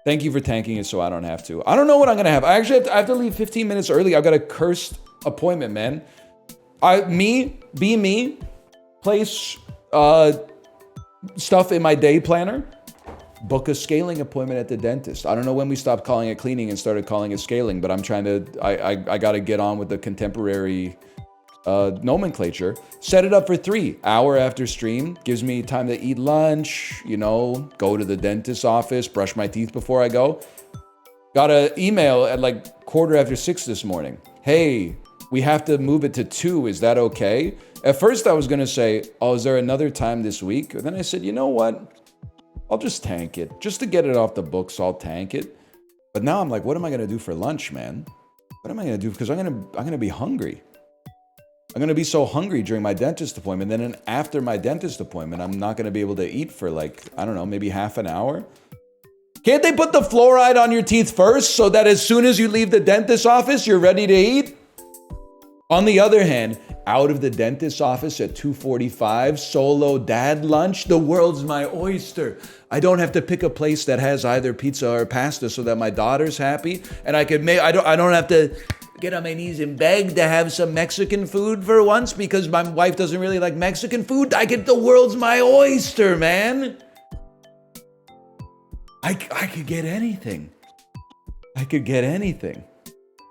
Speaker 1: Thank you for tanking it so I don't have to. I don't know what I'm gonna have. I have to leave 15 minutes early. I've got a cursed appointment, man. Be me, place stuff in my day planner. book a scaling appointment at the dentist. I don't know when we stopped calling it cleaning and started calling it scaling, but I'm trying to, I got to get on with the contemporary nomenclature. Set it up for 3 hour after stream. Gives me time to eat lunch, you know, go to the dentist's office, brush my teeth before I go. Got an email at like 6:15 this morning. Hey, we have to move it to 2. Is that okay? At first I was going to say, oh, is there another time this week? And then I said, you know what? I'll just tank it. Just to get it off the books, I'll tank it. But now I'm like, what am I going to do for lunch, man? What am I going to do? Because I'm going to be hungry. I'm going to be so hungry during my dentist appointment. Then after my dentist appointment, I'm not going to be able to eat for like, I don't know, maybe half an hour. Can't they put the fluoride on your teeth first so that as soon as you leave the dentist's office, you're ready to eat? On the other hand, out of the dentist's office at 2:45, solo dad lunch, the world's my oyster. I don't have to pick a place that has either pizza or pasta so that my daughter's happy, and I don't have to get on my knees and beg to have some Mexican food for once because my wife doesn't really like Mexican food. I get the world's my oyster, man. I could get anything. I could get anything.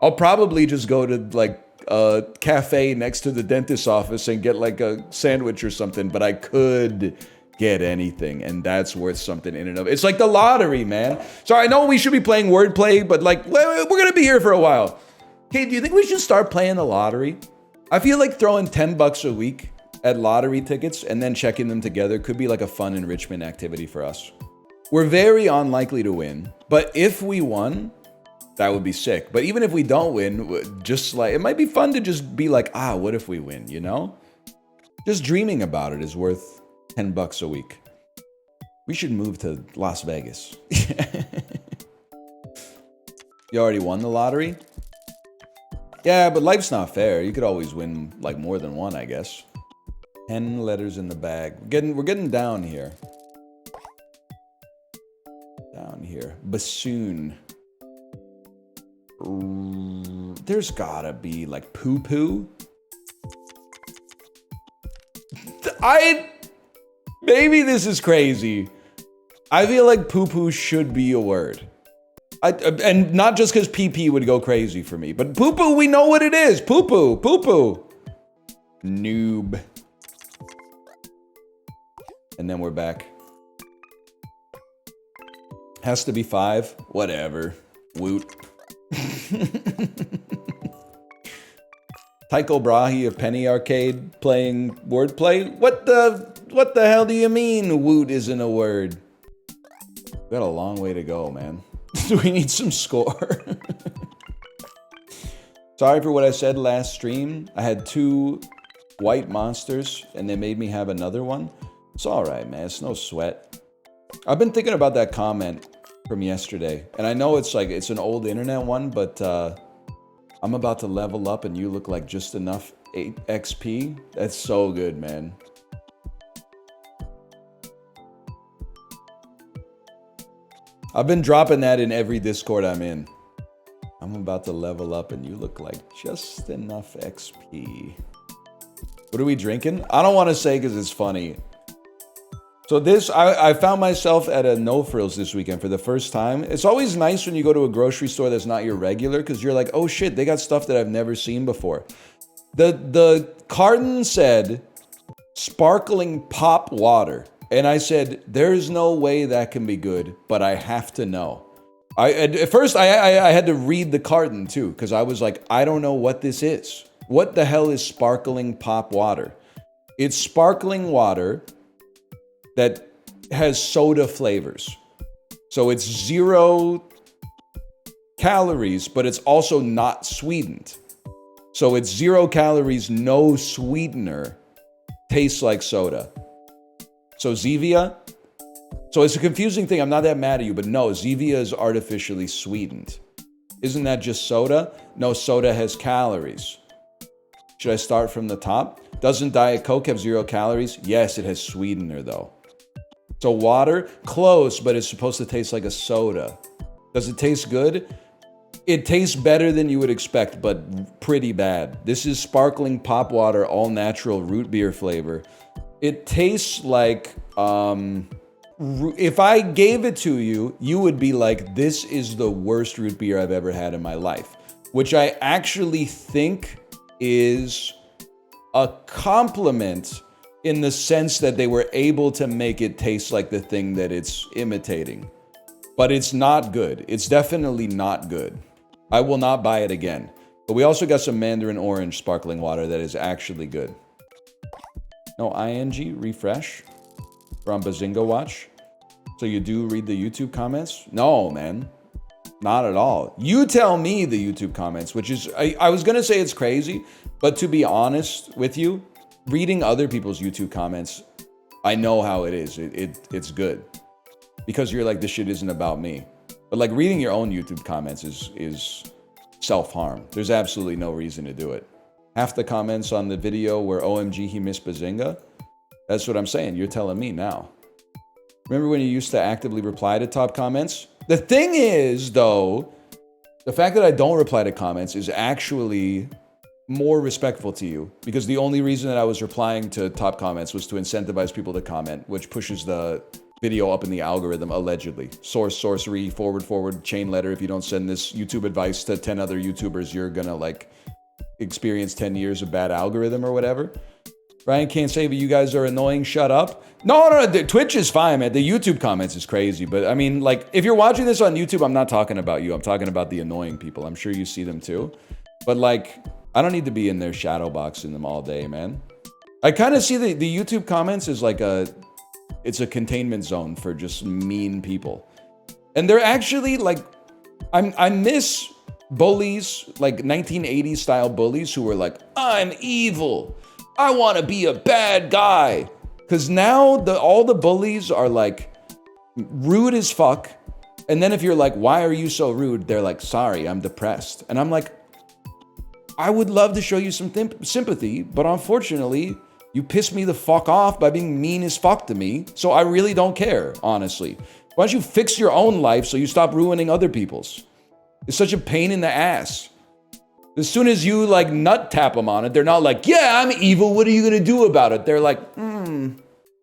Speaker 1: I'll probably just go to like a cafe next to the dentist's office and get like a sandwich or something, but I could get anything, and that's worth something in and of it. It's like the lottery, man. So I know we should be playing wordplay, but like we're gonna be here for a while. Okay, do you think we should start playing the lottery? I feel like throwing $10 a week at lottery tickets and then checking them together could be like a fun enrichment activity for us. We're very unlikely to win, but if we won, that would be sick. But even if we don't win, just like, it might be fun to just be like, what if we win, you know? Just dreaming about it is worth $10 a week. We should move to Las Vegas. You already won the lottery? Yeah, but life's not fair. You could always win like more than one, I guess. 10 letters in the bag. We're getting down here. Down here. Bassoon. There's gotta be like poo-poo. Maybe this is crazy. I feel like poo-poo should be a word. And not just because PP would go crazy for me, but poo-poo, we know what it is. Poo-poo, poo-poo. Noob. And then we're back. Has to be 5. Whatever. Woot. Tycho Brahe of Penny Arcade playing wordplay? What the hell do you mean woot isn't a word? We got a long way to go, man. We need some score. Sorry for what I said last stream. I had 2 white monsters and they made me have another one. It's alright, man. It's no sweat. I've been thinking about that comment from yesterday. And I know it's like, it's an old internet one, but I'm about to level up and you look like just enough 8 XP. That's so good, man. I've been dropping that in every Discord I'm in. I'm about to level up and you look like just enough XP. What are we drinking? I don't want to say because it's funny. So I found myself at a No Frills this weekend for the first time. It's always nice when you go to a grocery store that's not your regular because you're like, oh shit, they got stuff that I've never seen before. The carton said sparkling pop water. And I said, there's no way that can be good, but I have to know. At first, I had to read the carton too, because I was like, I don't know what this is. What the hell is sparkling pop water? It's sparkling water that has soda flavors. So it's 0 calories, but it's also not sweetened. So it's 0 calories, no sweetener, tastes like soda. So Zevia, so it's a confusing thing. I'm not that mad at you, but no, Zevia is artificially sweetened. Isn't that just soda? No, soda has calories. Should I start from the top? Doesn't Diet Coke have 0 calories? Yes, it has sweetener though. So water, close, but it's supposed to taste like a soda. Does it taste good? It tastes better than you would expect, but pretty bad. This is sparkling pop water, all natural root beer flavor. It tastes like if I gave it to you, you would be like, this is the worst root beer I've ever had in my life. Which I actually think is a compliment in the sense that they were able to make it taste like the thing that it's imitating. But it's not good. It's definitely not good. I will not buy it again. But we also got some Mandarin Orange sparkling water that is actually good. No ing, refresh. We're on Bazinga Watch. So you do read the YouTube comments? No, man. Not at all. You tell me the YouTube comments, which is, I was going to say it's crazy, but to be honest with you, reading other people's YouTube comments, I know how it is. It's good. Because you're like, this shit isn't about me. But like reading your own YouTube comments is self-harm. There's absolutely no reason to do it. Half the comments on the video were OMG, he missed Bazinga. That's what I'm saying. You're telling me now. Remember when you used to actively reply to top comments? The thing is, though, the fact that I don't reply to comments is actually more respectful to you, because the only reason that I was replying to top comments was to incentivize people to comment, which pushes the video up in the algorithm, allegedly. Sorcery, forward, chain letter. If you don't send this YouTube advice to 10 other YouTubers, you're gonna like experience 10 years of bad algorithm or whatever. Ryan can't say, but you guys are annoying. Shut up. No, Twitch is fine, man. The YouTube comments is crazy. But I mean, like, if you're watching this on YouTube, I'm not talking about you. I'm talking about the annoying people. I'm sure you see them too. But like, I don't need to be in there shadow boxing them all day, man. I kind of see the YouTube comments as like it's a containment zone for just mean people. And they're actually like, I miss bullies, like 1980s style bullies who were like, I'm evil. I want to be a bad guy. Because now all the bullies are like rude as fuck. And then if you're like, why are you so rude? They're like, sorry, I'm depressed. And I'm like, I would love to show you some sympathy, but unfortunately, you piss me the fuck off by being mean as fuck to me. So I really don't care, honestly. Why don't you fix your own life so you stop ruining other people's? It's such a pain in the ass. As soon as you like nut tap them on it, they're not like, yeah, I'm evil. What are you going to do about it? They're like,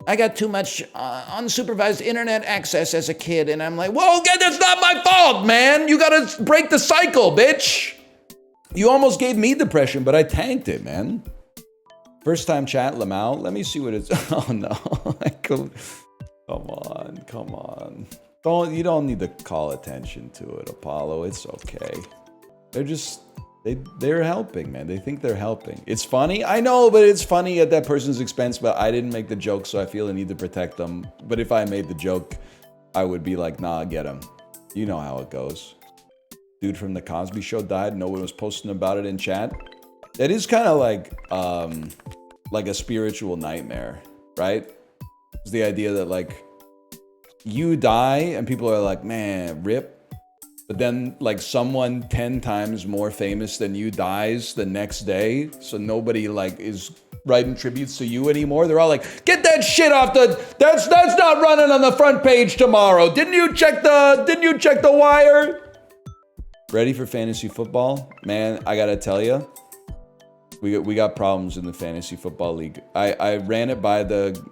Speaker 1: I got too much unsupervised internet access as a kid. And I'm like, well, okay, that's not my fault, man. You got to break the cycle, bitch. You almost gave me depression, but I tanked it, man. First time chat, Lamau. Let me see what it's. Oh, no. Come on. You don't need to call attention to it, Apollo. It's okay. They're helping, man. They think they're helping. It's funny. I know, but it's funny at that person's expense, but I didn't make the joke, so I feel I need to protect them. But if I made the joke, I would be like, nah, get him. You know how it goes. Dude from the Cosby Show died. No one was posting about it in chat. That is kind of like a spiritual nightmare, right? It's the idea that like you die and people are like, man, rip. But then like someone 10 times more famous than you dies the next day. So nobody like is writing tributes to you anymore. They're all like, get that shit off that's not running on the front page tomorrow. Didn't you check the wire? Ready for fantasy football? Man, I gotta tell you, we got problems in the fantasy football league. I ran it by the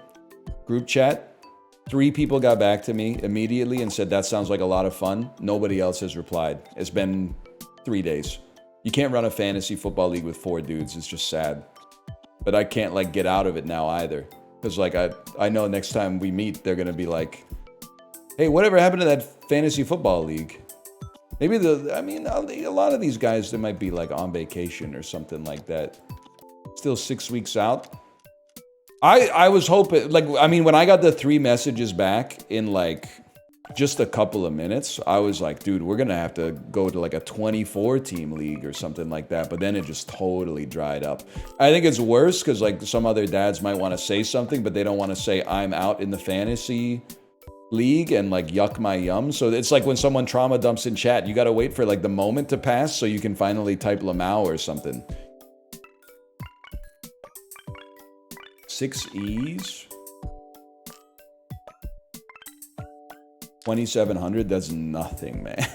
Speaker 1: group chat. 3 people got back to me immediately and said, that sounds like a lot of fun. Nobody else has replied. It's been 3 days. You can't run a fantasy football league with 4 dudes. It's just sad. But I can't like get out of it now either. Because like I know next time we meet, they're going to be like, hey, whatever happened to that fantasy football league? Maybe a lot of these guys, they might be like on vacation or something like that. Still 6 weeks out. I was hoping, like, I mean, when I got the 3 messages back in like just a couple of minutes, I was like, dude, we're going to have to go to like a 24 team league or something like that. But then it just totally dried up. I think it's worse because like some other dads might want to say something, but they don't want to say I'm out in the fantasy league and like yuck my yum. So it's like when someone trauma dumps in chat, you got to wait for like the moment to pass so you can finally type Lamau or something. 6 E's? 2,700? That's nothing, man.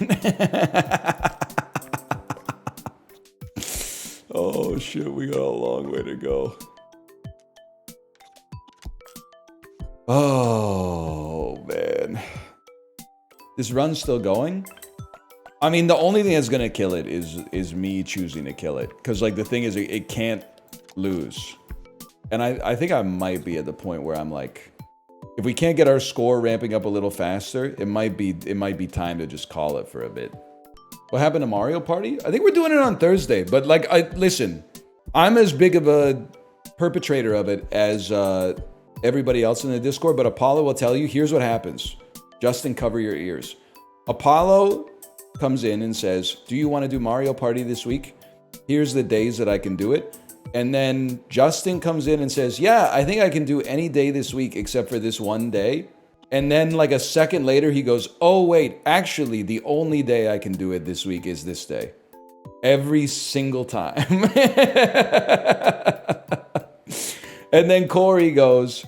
Speaker 1: Oh shit, we got a long way to go. Oh man. This run's still going? I mean, the only thing that's gonna kill it is me choosing to kill it. Because, like, the thing is, it can't lose. And I think I might be at the point where I'm like, if we can't get our score ramping up a little faster, it might be time to just call it for a bit. What happened to Mario Party? I think we're doing it on Thursday. But, like, listen, I'm as big of a perpetrator of it as everybody else in the Discord, but Apollo will tell you, here's what happens. Justin, cover your ears. Apollo comes in and says, do you want to do Mario Party this week? Here's the days that I can do it. And then Justin comes in and says, yeah, I think I can do any day this week except for this one day. And then like a second later, he goes, oh, wait, actually, the only day I can do it this week is this day. Every single time. And then Corey goes,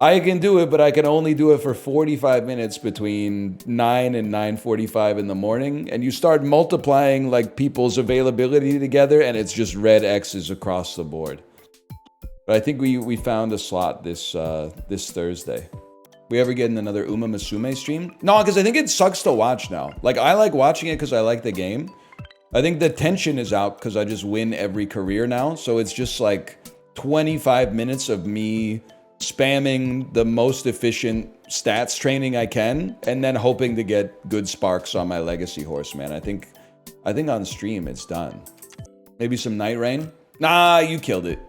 Speaker 1: I can do it, but I can only do it for 45 minutes between 9 and 9:45 in the morning. And you start multiplying like people's availability together, and it's just red X's across the board. But I think we found a slot this Thursday. We ever get in another Uma Musume stream? No, because I think it sucks to watch now. Like, I like watching it because I like the game. I think the tension is out because I just win every career now. So it's just like 25 minutes of me spamming the most efficient stats training I can, and then hoping to get good sparks on my legacy horse, man. I think on stream it's done. Maybe some Night Rain? Nah, you killed it.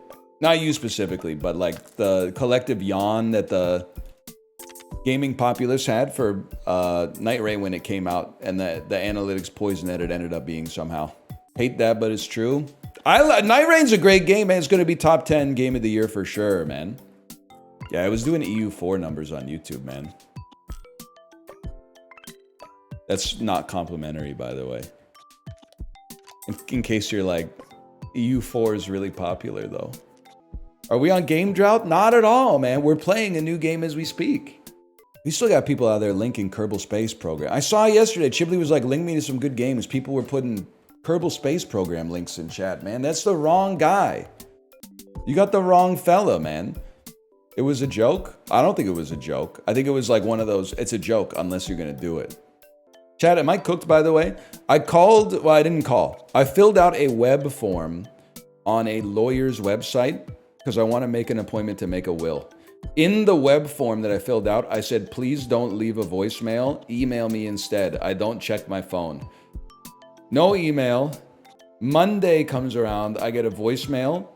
Speaker 1: Not you specifically, but like the collective yawn that the gaming populace had for Night Rain when it came out, and the analytics poison that it ended up being somehow. Hate that, but it's true. Night Rain's a great game, man. It's going to be top 10 game of the year for sure, man. Yeah, I was doing EU4 numbers on YouTube, man. That's not complimentary, by the way. In case you're like, EU4 is really popular, though. Are we on game drought? Not at all, man. We're playing a new game as we speak. We still got people out there linking Kerbal Space Program. I saw yesterday, Chibley was like, link me to some good games. People were putting Kerbal Space Program links in chat, man. That's the wrong guy. You got the wrong fella, man. It was a joke? I don't think it was a joke. I think it was like one of those, it's a joke unless you're going to do it. Chat, am I cooked, by the way? I didn't call. I filled out a web form on a lawyer's website because I want to make an appointment to make a will. In the web form that I filled out, I said, please don't leave a voicemail. Email me instead. I don't check my phone. No email. Monday comes around. I get a voicemail.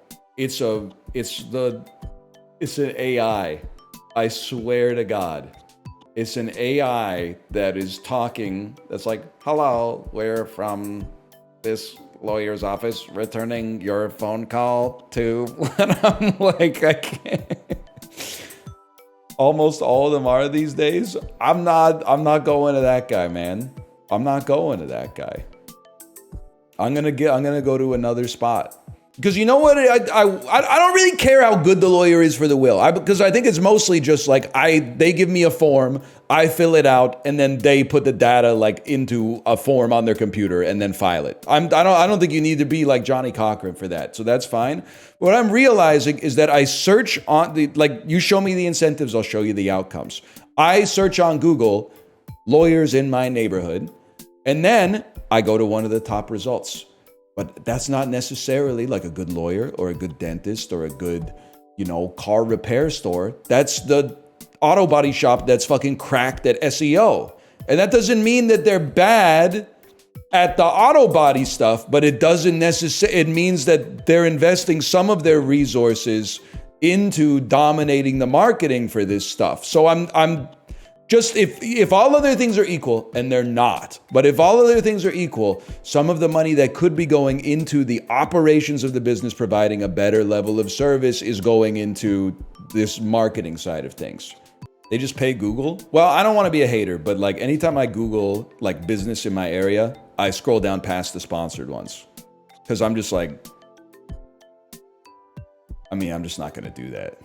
Speaker 1: It's an AI. I swear to God. It's an AI that is talking. That's like, hello, we're from this lawyer's office returning your phone call to. And I'm like, I can't. Almost all of them are these days. I'm not going to that guy, man. I'm not going to that guy. I'm gonna go to another spot. Because you know what? I don't really care how good the lawyer is for the will. Because I think it's mostly just like they give me a form, I fill it out, and then they put the data like into a form on their computer and then file it. I don't think you need to be like Johnny Cochran for that. So that's fine. What I'm realizing is that I search on you show me the incentives, I'll show you the outcomes. I search on Google lawyers in my neighborhood, and then I go to one of the top results. But that's not necessarily like a good lawyer or a good dentist or a good, car repair store. That's the auto body shop that's fucking cracked at SEO. And that doesn't mean that they're bad at the auto body stuff, but it doesn't necessarily, it means that they're investing some of their resources into dominating the marketing for this stuff. So I'm just, if all other things are equal, and they're not, but if all other things are equal, some of the money that could be going into the operations of the business providing a better level of service is going into this marketing side of things. They just pay Google. Well, I don't want to be a hater, but like anytime I Google like business in my area, I scroll down past the sponsored ones. Because I'm just like, I'm just not going to do that.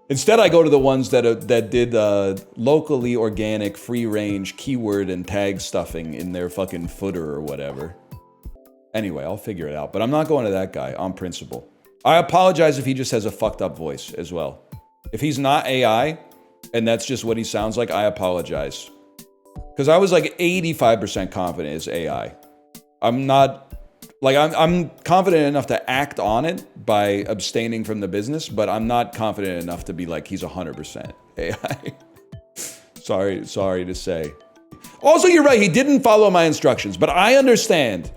Speaker 1: Instead, I go to the ones that did locally organic, free range keyword and tag stuffing in their fucking footer or whatever. Anyway, I'll figure it out. But I'm not going to that guy on principle. I apologize if he just has a fucked up voice as well. If he's not AI and that's just what he sounds like, I apologize. Because I was like 85% confident it's AI. I'm not, like, I'm confident enough to act on it by abstaining from the business, but I'm not confident enough to be like, he's 100% AI. Sorry to say. Also, you're right, he didn't follow my instructions, but I understand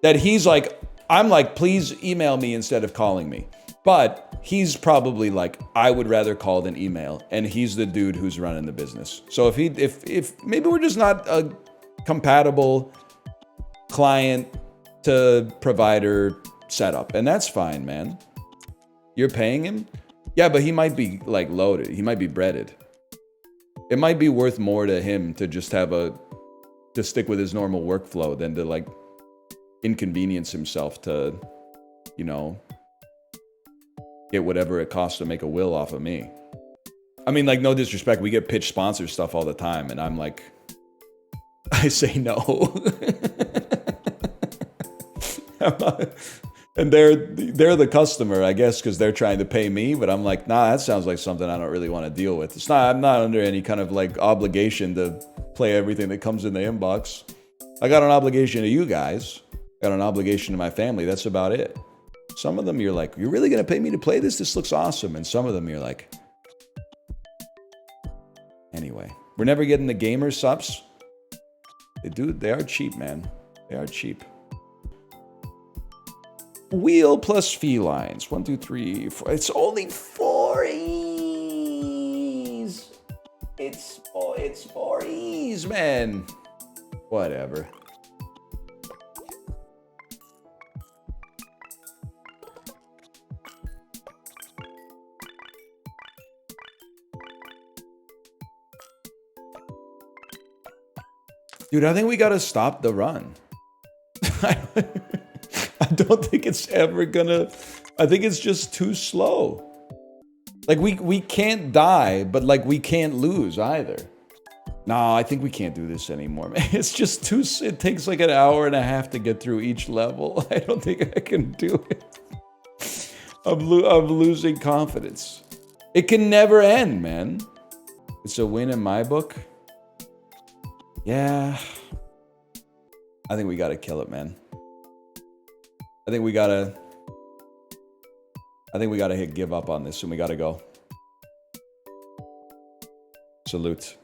Speaker 1: that he's like, I'm like, please email me instead of calling me. But he's probably like, I would rather call than email, and he's the dude who's running the business. So if maybe we're just not a compatible client to provider setup, and that's fine, man. You're paying him? Yeah, but he might be like loaded. He might be breaded. It might be worth more to him to just have to stick with his normal workflow than to like inconvenience himself to, you know, get whatever it costs to make a will off of me. I mean, like, no disrespect, we get pitch sponsor stuff all the time, and I'm like, I say no. And they're the customer, I guess, because they're trying to pay me, but I'm like, nah, that sounds like something I don't really want to deal with. I'm not under any kind of like obligation to play everything that comes in the inbox. I got an obligation to you guys. Got an obligation to my family. That's about it. Some of them you're like, you're really going to pay me to play this? This looks awesome. And some of them you're like, anyway, we're never getting the gamer subs. They are cheap, man. They are cheap. Wheel plus felines. 1, 2, 3, 4. It's only 4 E's. It's 4 E's, man. Whatever. Dude, I think we gotta stop the run. I don't think it's ever gonna... I think it's just too slow. Like, we can't die, but, like, we can't lose either. No, I think we can't do this anymore, man. It's just too... It takes, like, an hour and a half to get through each level. I don't think I can do it. I'm losing confidence. It can never end, man. It's a win in my book. Yeah. I think we gotta kill it, man. I think we gotta hit give up on this, and we gotta go. Salute.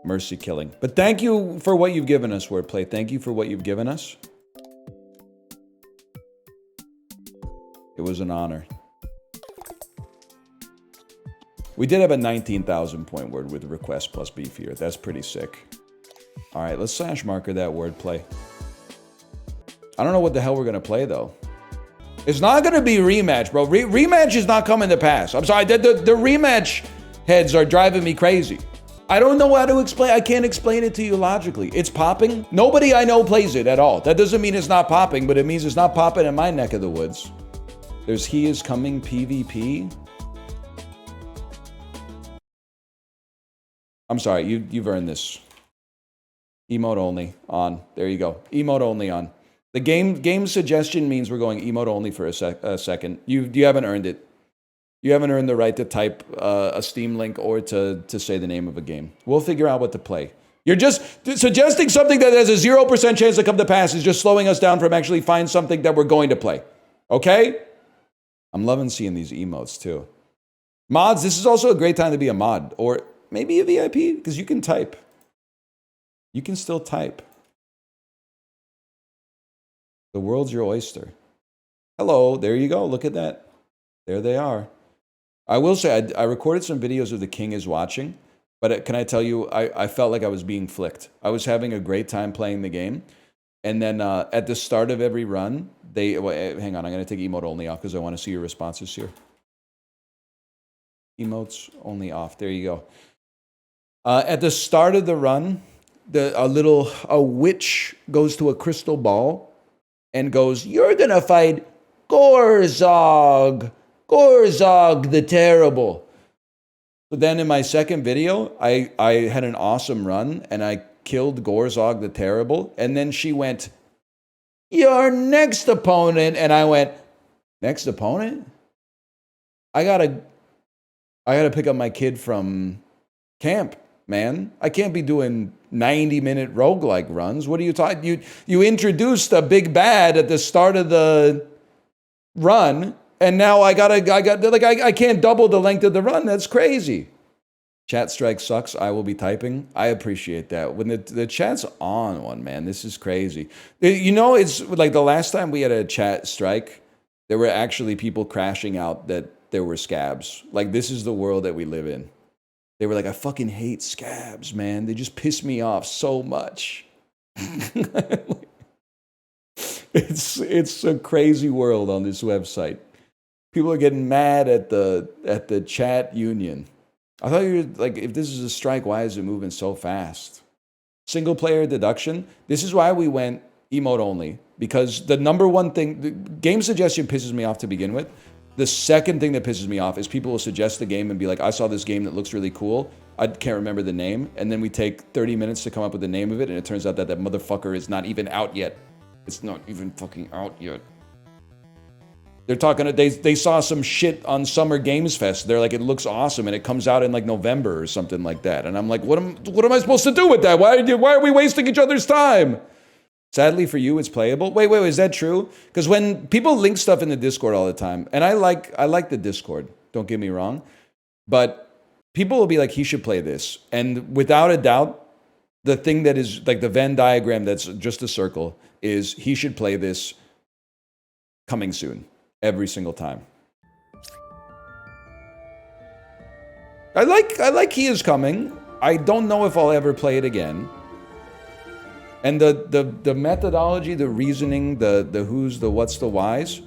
Speaker 1: Mercy killing. But thank you for what you've given us, Wordplay. Thank you for what you've given us. It was an honor. We did have a 19,000 point word with request plus beef here. That's pretty sick. All right, let's slash marker that wordplay. I don't know what the hell we're going to play, though. It's not going to be rematch, bro. Rematch is not coming to pass. I'm sorry. The rematch heads are driving me crazy. I don't know how to explain. I can't explain it to you logically. It's popping. Nobody I know plays it at all. That doesn't mean it's not popping, but it means it's not popping in my neck of the woods. There's He Is Coming PvP. I'm sorry. You've earned this. Emote only on. There you go. Emote only on. The game suggestion means we're going emote only for a second. You haven't earned it. You haven't earned the right to type a Steam link or to say the name of a game. We'll figure out what to play. You're just suggesting something that has a 0% chance to come to pass is just slowing us down from actually find something that we're going to play. Okay? I'm loving seeing these emotes too. Mods, this is also a great time to be a mod or maybe a VIP because you can type. You can still type. The world's your oyster. Hello, there you go. Look at that. There they are. I will say, I recorded some videos of The King Is Watching, but can I tell you, I felt like I was being flicked. I was having a great time playing the game. And then at the start of every run, hang on, I'm going to take emote only off because I want to see your responses here. Emotes only off. There you go. At the start of the run, a witch goes to a crystal ball and goes, "You're gonna fight Gorzog the Terrible." So then in my second video, I had an awesome run and I killed Gorzog the Terrible. And then she went, "Your next opponent." And I went, "Next opponent? I I gotta pick up my kid from camp, man. I can't be doing 90-minute roguelike runs. What are you talking? You introduced a big bad at the start of the run, and now I can't double the length of the run. That's crazy. Chat strike sucks. I will be typing. I appreciate that. When the chat's on one, man, this is crazy. You know, it's like the last time we had a chat strike, there were actually people crashing out that there were scabs. Like, this is the world that we live in. They were like, I fucking hate scabs, man. They just piss me off so much. It's a crazy world on this website. People are getting mad at the chat union. I thought you were like, if this is a strike, why is it moving so fast? Single player deduction. This is why we went emote only, because the number one thing, the game suggestion pisses me off to begin with. The second thing that pisses me off is people will suggest the game and be like, I saw this game that looks really cool. I can't remember the name. And then we take 30 minutes to come up with the name of it. And it turns out that that motherfucker is not even out yet. It's not even fucking out yet. They're talking, they saw some shit on Summer Games Fest. They're like, it looks awesome. And it comes out in like November or something like that. And I'm like, what am I supposed to do with that? Why are we wasting each other's time? Sadly for you, it's playable. Wait, is that true? Because when people link stuff in the Discord all the time, and I like the Discord, don't get me wrong, but people will be like, he should play this. And without a doubt, the thing that is like the Venn diagram that's just a circle is he should play this coming soon, every single time. I like He Is Coming. I don't know if I'll ever play it again. And the methodology, the reasoning, the who's, the what's, the whys,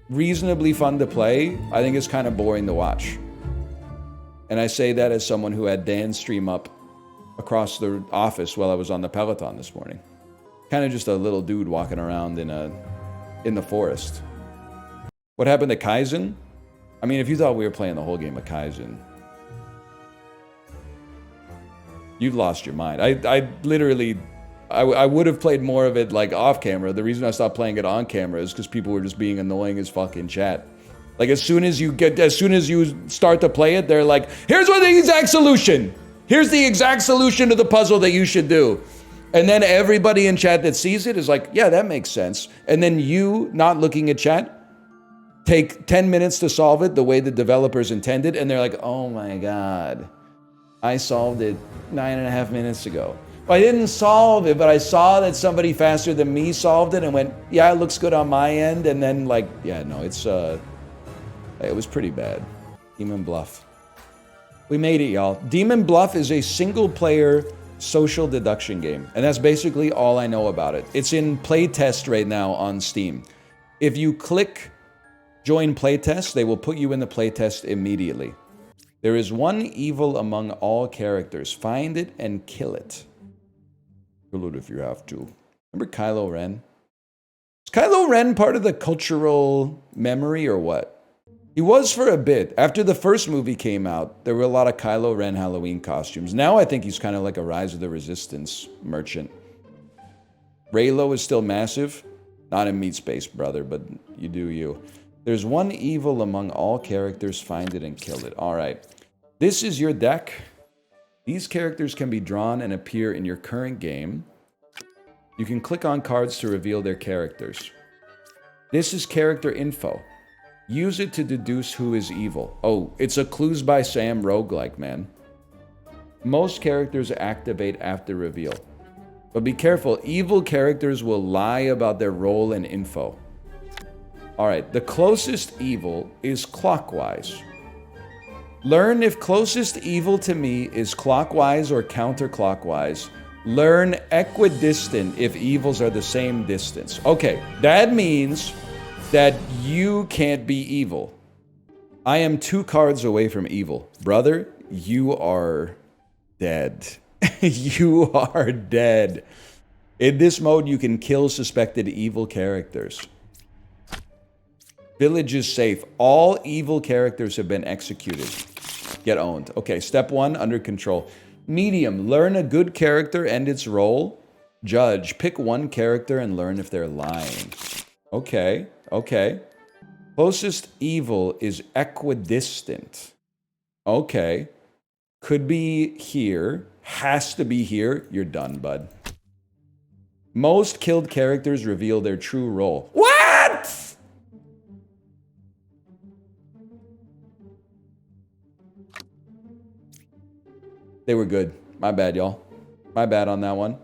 Speaker 1: reasonably fun to play. I think it's kind of boring to watch. And I say that as someone who had Dan's stream up across the office while I was on the Peloton this morning. Kind of just a little dude walking around in the forest. What happened to Kaizen? I mean, if you thought we were playing the whole game of Kaizen, you've lost your mind. I literally... I would have played more of it like off camera. The reason I stopped playing it on camera is because people were just being annoying as fucking chat. Like as soon as you start to play it, they're like, here's what the exact solution. Here's the exact solution to the puzzle that you should do. And then everybody in chat that sees it is like, yeah, that makes sense. And then you, not looking at chat, take 10 minutes to solve it the way the developers intended. And they're like, oh my God, I solved it 9.5 minutes ago. I didn't solve it, but I saw that somebody faster than me solved it and went, yeah, it looks good on my end. And then like, yeah, no, it was pretty bad. Demon Bluff. We made it, y'all. Demon Bluff is a single player social deduction game. And that's basically all I know about it. It's in playtest right now on Steam. If you click join playtest, they will put you in the playtest immediately. There is one evil among all characters. Find it and kill it. Kill it if you have to. Remember Kylo Ren? Is Kylo Ren part of the cultural memory or what? He was for a bit. After the first movie came out, there were a lot of Kylo Ren Halloween costumes. Now I think he's kind of like a Rise of the Resistance merchant. Reylo is still massive. Not in Meat Space, brother, but you do you. There's one evil among all characters. Find it and kill it. All right. This is your deck. These characters can be drawn and appear in your current game. You can click on cards to reveal their characters. This is character info. Use it to deduce who is evil. Oh, it's a Clues by Sam roguelike, man. Most characters activate after reveal. But be careful, evil characters will lie about their role and info. Alright, the closest evil is clockwise. Learn if closest evil to me is clockwise or counterclockwise. Learn equidistant if evils are the same distance. Okay, that means that you can't be evil. I am 2 cards away from evil. Brother, you are dead. You are dead. In this mode, you can kill suspected evil characters. Village is safe. All evil characters have been executed. Get owned. Okay, step 1, under control. Medium, learn a good character and its role. Judge, pick one character and learn if they're lying. Okay. Closest evil is equidistant. Okay. Could be here. Has to be here. You're done, bud. Most killed characters reveal their true role. What? They were good. My bad, y'all. My bad on that one.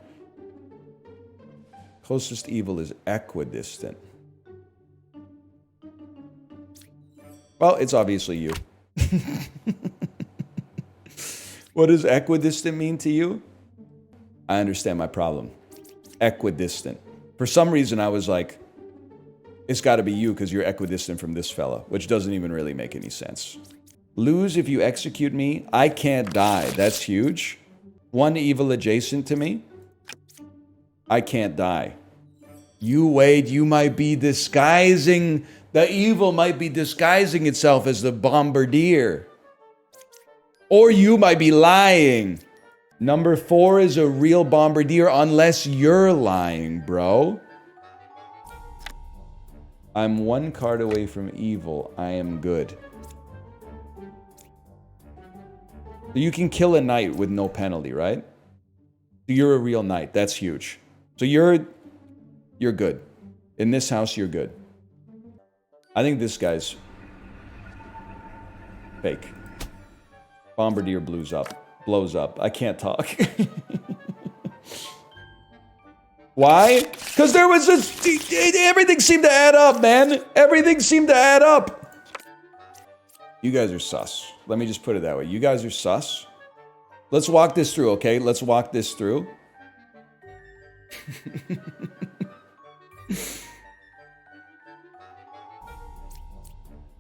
Speaker 1: Closest evil is equidistant. Well, it's obviously you. What does equidistant mean to you? I understand my problem. Equidistant. For some reason, I was like, it's got to be you because you're equidistant from this fella, which doesn't even really make any sense. Lose if you execute me. I can't die. That's huge. One evil adjacent to me. I can't die. You wait, you might be disguising, the evil might be disguising itself as the bombardier. Or you might be lying. Number 4 is a real bombardier unless you're lying, bro. I'm 1 card away from evil. I am good. So you can kill a knight with no penalty, right? So you're a real knight. That's huge. So you're good. In this house, you're good. I think this guy's fake. Bombardier blows up. I can't talk. Why? Because there was everything seemed to add up, man. Everything seemed to add up. You guys are sus. Let me just put it that way. You guys are sus. Let's walk this through, okay? Let's walk this through.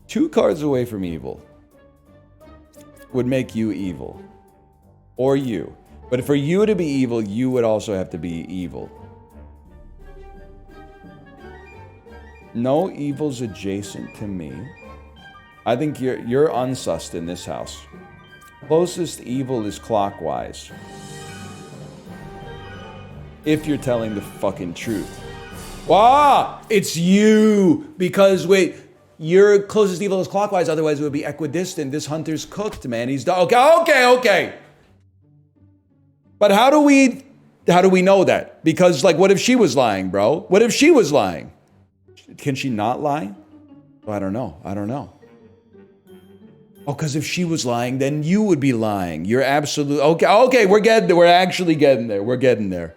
Speaker 1: Two cards away from evil would make you evil. Or you. But for you to be evil, you would also have to be evil. No evil's adjacent to me. I think you're unsussed in this house. Closest evil is clockwise. If you're telling the fucking truth. Ah! It's you! Because, wait, your closest evil is clockwise, otherwise it would be equidistant. This hunter's cooked, man. He's done. Okay. But how do we know that? Because, like, what if she was lying, bro? What if she was lying? Can she not lie? Oh, I don't know. Oh, because if she was lying, then you would be lying. You're absolute. Okay, we're getting there. We're actually getting there. We're getting there.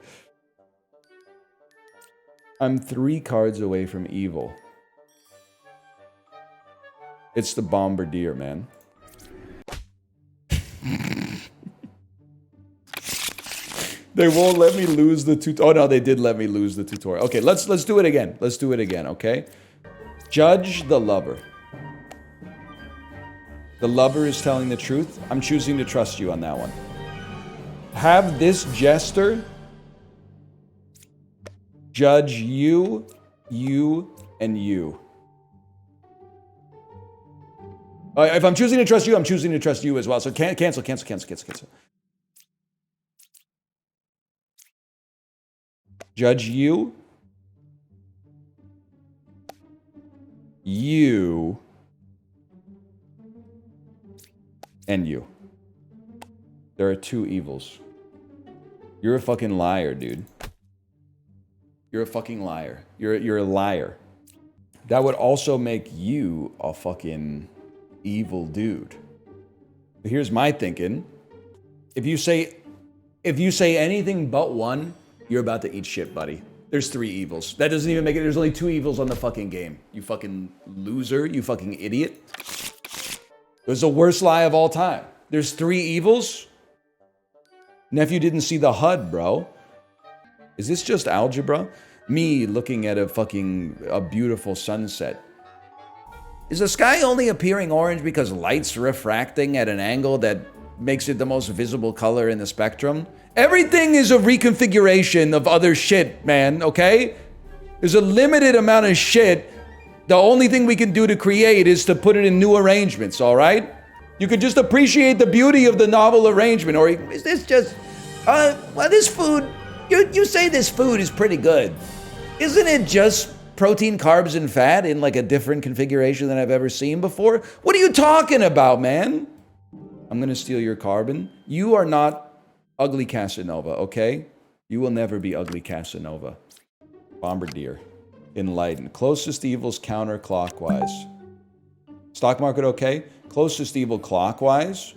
Speaker 1: I'm 3 cards away from evil. It's the bombardier, man. They won't let me lose the tutorial. Oh no, they did let me lose the tutorial. Okay, let's do it again. Let's do it again, okay? Judge the lover. The lover is telling the truth. I'm choosing to trust you on that one. Have this jester judge you, and you. If I'm choosing to trust you, I'm choosing to trust you as well. So cancel. Judge you, and you. There are 2 evils. You're a fucking liar, dude. You're a fucking liar. You're a liar. That would also make you a fucking evil dude. But here's my thinking. If you say anything but one, you're about to eat shit, buddy. There's 3 evils. That doesn't even make it. There's only 2 evils on the fucking game. You fucking loser. You fucking idiot. It was the worst lie of all time. There's 3 evils? Nephew didn't see the HUD, bro. Is this just algebra? Me looking at a beautiful sunset. Is the sky only appearing orange because light's refracting at an angle that makes it the most visible color in the spectrum? Everything is a reconfiguration of other shit, man, okay? There's a limited amount of shit. The only thing we can do to create is to put it in new arrangements, all right? You could just appreciate the beauty of the novel arrangement, or is this just, well, this food, you say this food is pretty good. Isn't it just protein, carbs, and fat in like a different configuration than I've ever seen before? What are you talking about, man? I'm going to steal your carbon. You are not ugly Casanova, okay? You will never be ugly Casanova. Bombardier. Enlightened. Closest evils counterclockwise. Stock market okay? Closest evil clockwise.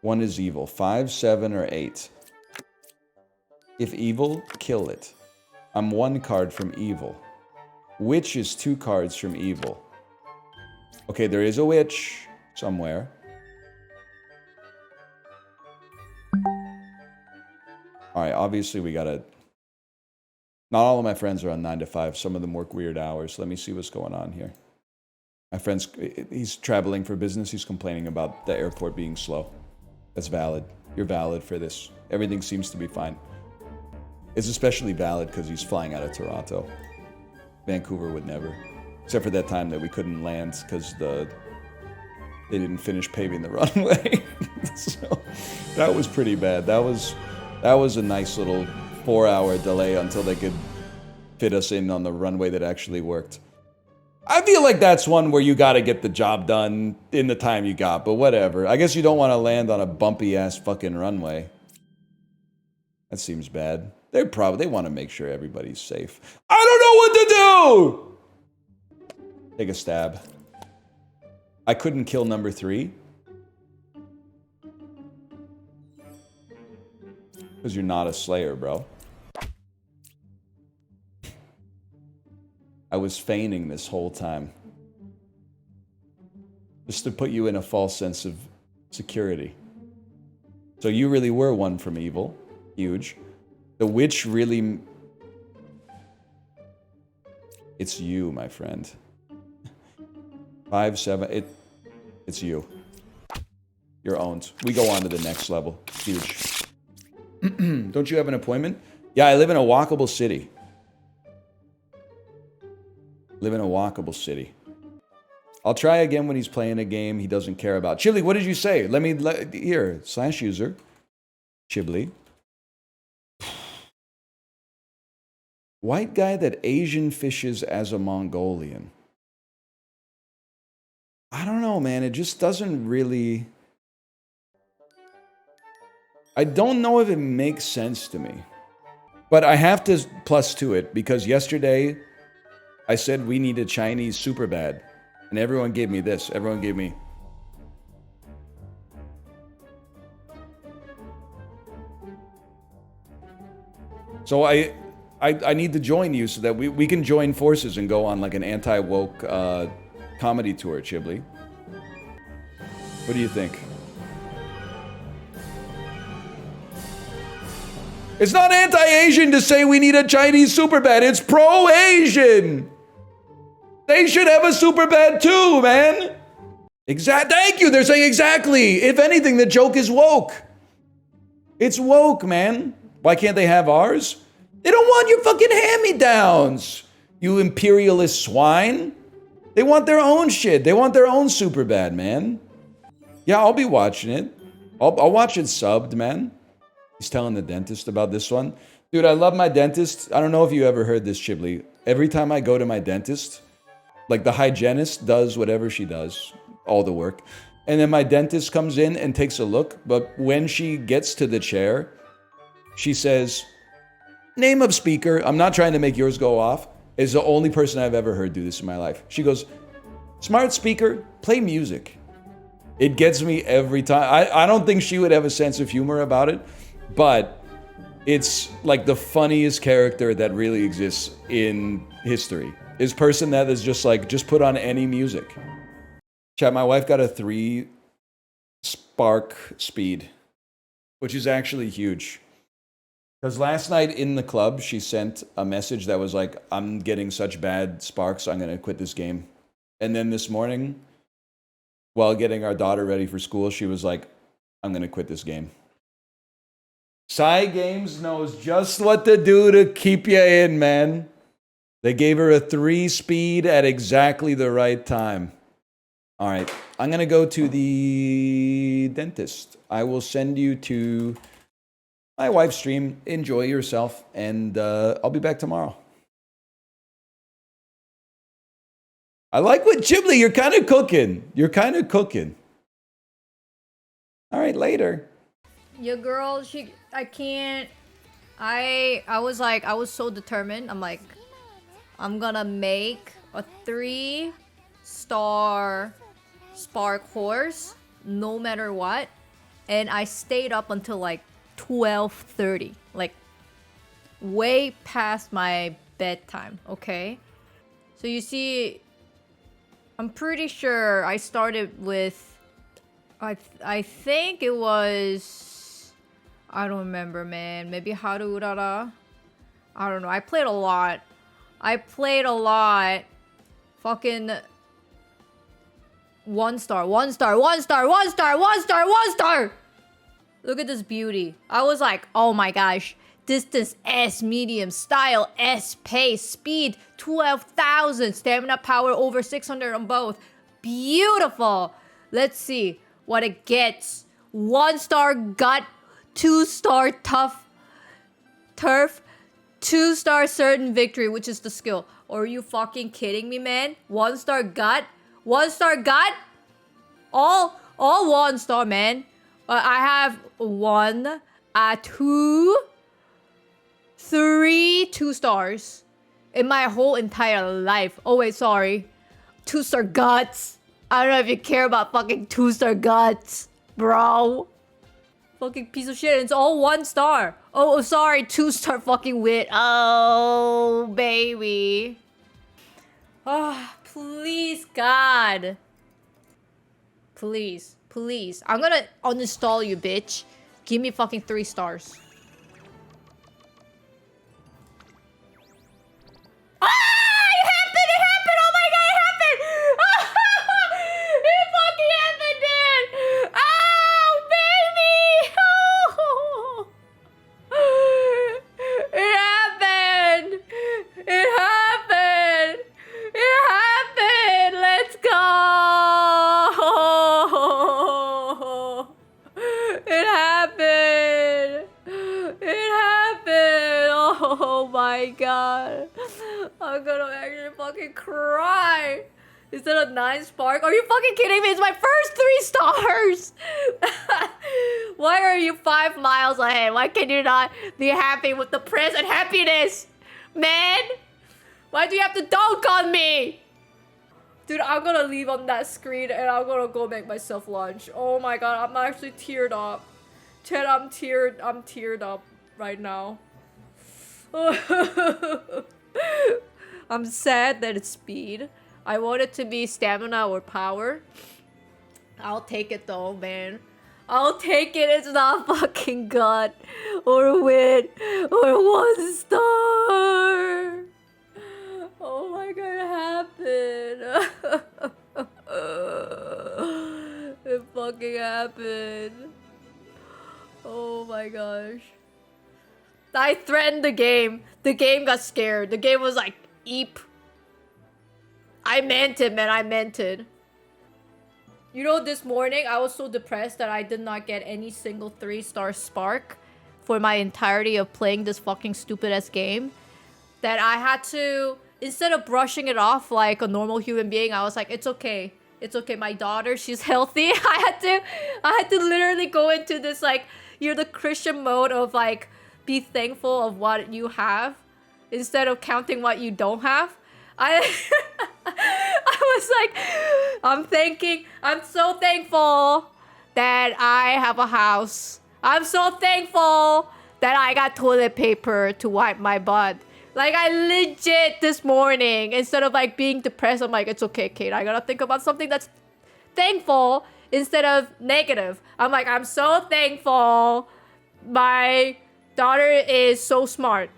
Speaker 1: One is evil. 5, 7, or 8. If evil, kill it. I'm 1 card from evil. Witch is 2 cards from evil. Okay, there is a witch somewhere. Alright, obviously we gotta... Not all of my friends are on 9 to 5. Some of them work weird hours. Let me see what's going on here. My friend's... He's traveling for business. He's complaining about the airport being slow. That's valid. You're valid for this. Everything seems to be fine. It's especially valid because he's flying out of Toronto. Vancouver would never. Except for that time that we couldn't land because they didn't finish paving the runway. So that was pretty bad. That was a nice little 4-hour delay until they could fit us in on the runway that actually worked. I feel like that's one where you gotta get the job done in the time you got, but whatever. I guess you don't want to land on a bumpy-ass fucking runway. That seems bad. They want to make sure everybody's safe. I don't know what to do! Take a stab. I couldn't kill number 3. Because you're not a slayer, bro. I was feigning this whole time. Just to put you in a false sense of security. So you really were 1 from evil. Huge. The witch really... It's you, my friend. 5, 7... It's you. You're owned. We go on to the next level. Huge. Don't you have an appointment? Yeah, I live in a walkable city. Live in a walkable city. I'll try again when he's playing a game he doesn't care about. Chibli, what did you say? Here, /user. Chibli. White guy that Asian fishes as a Mongolian. I don't know, man. It just doesn't really... I don't know if it makes sense to me. But I have to plus to it because yesterday I said we need a Chinese Superbad. And everyone gave me this. Everyone gave me... So I need to join you so that we can join forces and go on like an anti-woke comedy tour, Chibli. What do you think? It's not anti-Asian to say we need a Chinese Superbad. It's pro-Asian. They should have a Superbad too, man. Thank you. They're saying exactly. If anything, the joke is woke. It's woke, man. Why can't they have ours? They don't want your fucking hand-me-downs, you imperialist swine. They want their own shit. They want their own Superbad, man. Yeah, I'll be watching it. I'll watch it subbed, man. He's telling the dentist about this one. Dude, I love my dentist. I don't know if you ever heard this, Chibli. Every time I go to my dentist, like the hygienist does whatever she does, all the work. And then my dentist comes in and takes a look. But when she gets to the chair, she says, name of speaker. I'm not trying to make yours go off. It's the only person I've ever heard do this in my life. She goes, smart speaker, play music. It gets me every time. I don't think she would have a sense of humor about it, but it's like the funniest character that really exists in history. Is person that is just like, just put on any music. Chat, my wife got a 3 spark speed, which is actually huge. Because last night in the club, she sent a message that was like, I'm getting such bad sparks, I'm going to quit this game. And then this morning, while getting our daughter ready for school, she was like, I'm going to quit this game. Psy Games knows just what to do to keep you in, man. They gave her a 3 speed at exactly the right time. All right, I'm going to go to the dentist. I will send you to my wife's stream. Enjoy yourself, and I'll be back tomorrow. I like what Chibli, you're kind of cooking. You're kind of cooking. All right, later.
Speaker 3: Your girl, I can't. I was like, I was so determined. I'm like, I'm gonna make a 3-star spark horse, no matter what. And I stayed up until like 12:30, like way past my bedtime. Okay, so you see, I'm pretty sure I started with. I think it was. I don't remember, man. Maybe Haru Urara. I don't know. I played a lot. Fucking 1-star, 1-star, 1-star, 1-star, 1-star, 1-star. Look at this beauty. I was like, oh my gosh. Distance S, medium, style S, pace, speed 12,000, stamina power over 600 on both. Beautiful. Let's see what it gets. 1-star gut, 2-star tough turf, 2-star certain victory, which is the skill. Are you fucking kidding me, man? 1-star gut, 1-star gut, all 1-star, man. I have 1, 2, 3 2-stars in my whole entire life. Oh wait, sorry, 2-star guts. I don't know if you care about fucking 2-star guts, bro. Fucking piece of shit. It's all 1-star. Oh, sorry, 2-star fucking wit. Oh, baby. Ah, please, God. Please. I'm gonna uninstall you, bitch. Give me fucking 3 stars. Ah! It happened! It happened! Oh my god, it happened! It fucking happened, dude! Oh, baby! Oh. It happened! It happened! It happened! Let's go! It happened! It happened! Oh my god. I'm gonna actually fucking cry. Is that a 9 spark? Are you fucking kidding me? It's my first 3 stars! Why are you 5 miles ahead? Why can you not be happy with the present happiness? Man! Why do you have to dunk on me? Dude, I'm gonna leave on that screen and I'm gonna go make myself lunch. Oh my god, I'm actually teared up. Chat, I'm teared up right now. I'm sad that it's speed. I want it to be stamina or power. I'll take it though, man. I'll take it. It's not fucking gut or wit or 1-star. Oh my god, it happened. It fucking happened. Oh my gosh. I threatened the game. The game got scared. The game was like, eep. I meant it, man. I meant it. You know, this morning, I was so depressed that I did not get any single 3-star spark for my entirety of playing this fucking stupid-ass game. That I had to, instead of brushing it off like a normal human being, I was like, it's okay. It's okay. My daughter, she's healthy. I had to literally go into this, like, you're the Christian mode of, like, be thankful of what you have instead of counting what you don't have. I was like, I'm so thankful that I have a house. I'm so thankful that I got toilet paper to wipe my butt. Like, I legit this morning, instead of like being depressed, I'm like, it's okay, Kate. I gotta think about something that's thankful instead of negative. I'm like, I'm so thankful my daughter is so smart.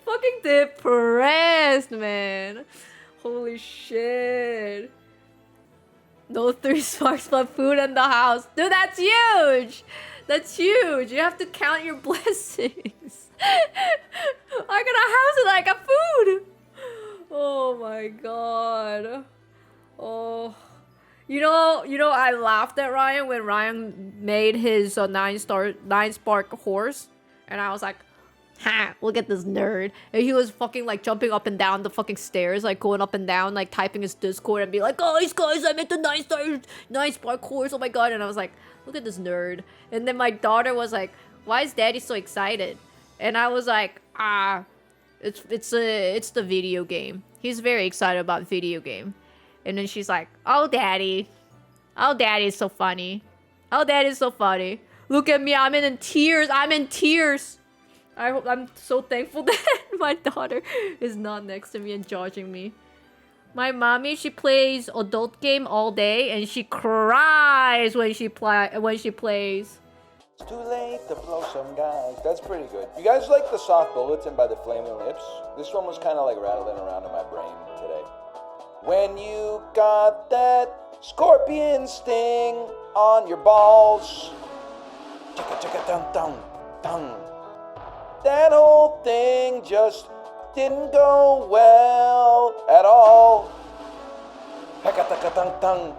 Speaker 3: Fucking depressed, man. Holy shit. No 3 sparks but food in the house. Dude, that's huge. That's huge. You have to count your blessings. I got a house and I got food. Oh my god. Oh. You know, I laughed at Ryan when Ryan made his 9 spark horse. And I was like, Ha, look at this nerd. And he was fucking like jumping up and down the fucking stairs, like going up and down, like typing his Discord and be like, guys, I made the nice parkours, oh my god. And I was like, look at this nerd. And then my daughter was like, why is daddy so excited? And I was like, it's the video game. He's very excited about video game. And then she's like, oh daddy is so funny. Oh, daddy is so funny. Look at me, I'm in tears. I'm so thankful that my daughter is not next to me and judging me. My mommy, she plays adult game all day and she cries when she plays.
Speaker 1: It's too late to blow some guys. That's pretty good. You guys like the Soft Bulletin by the Flaming Lips? This one was kind of like rattling around in my brain today. When you got that scorpion sting on your balls, chicka chicka dun dun dun. That whole thing just didn't go well at all. Hecka taka dun dun.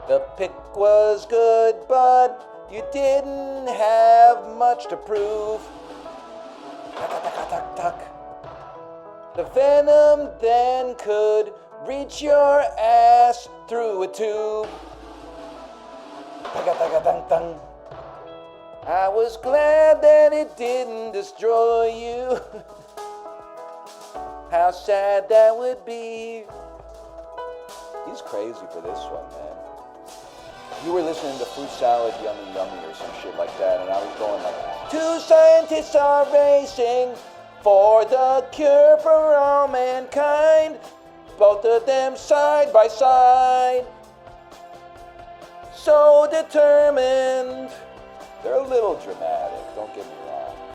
Speaker 1: The pick was good, but you didn't have much to prove. The venom then could reach your ass through a tube. I was glad that it didn't destroy you. How sad that would be. He's crazy for this one, man. You were listening to Fruit Salad Yummy Yummy or some shit like that, and I was going like, 2 scientists are racing for the cure for all mankind, both of them side by side, so determined. They're a little dramatic, don't get me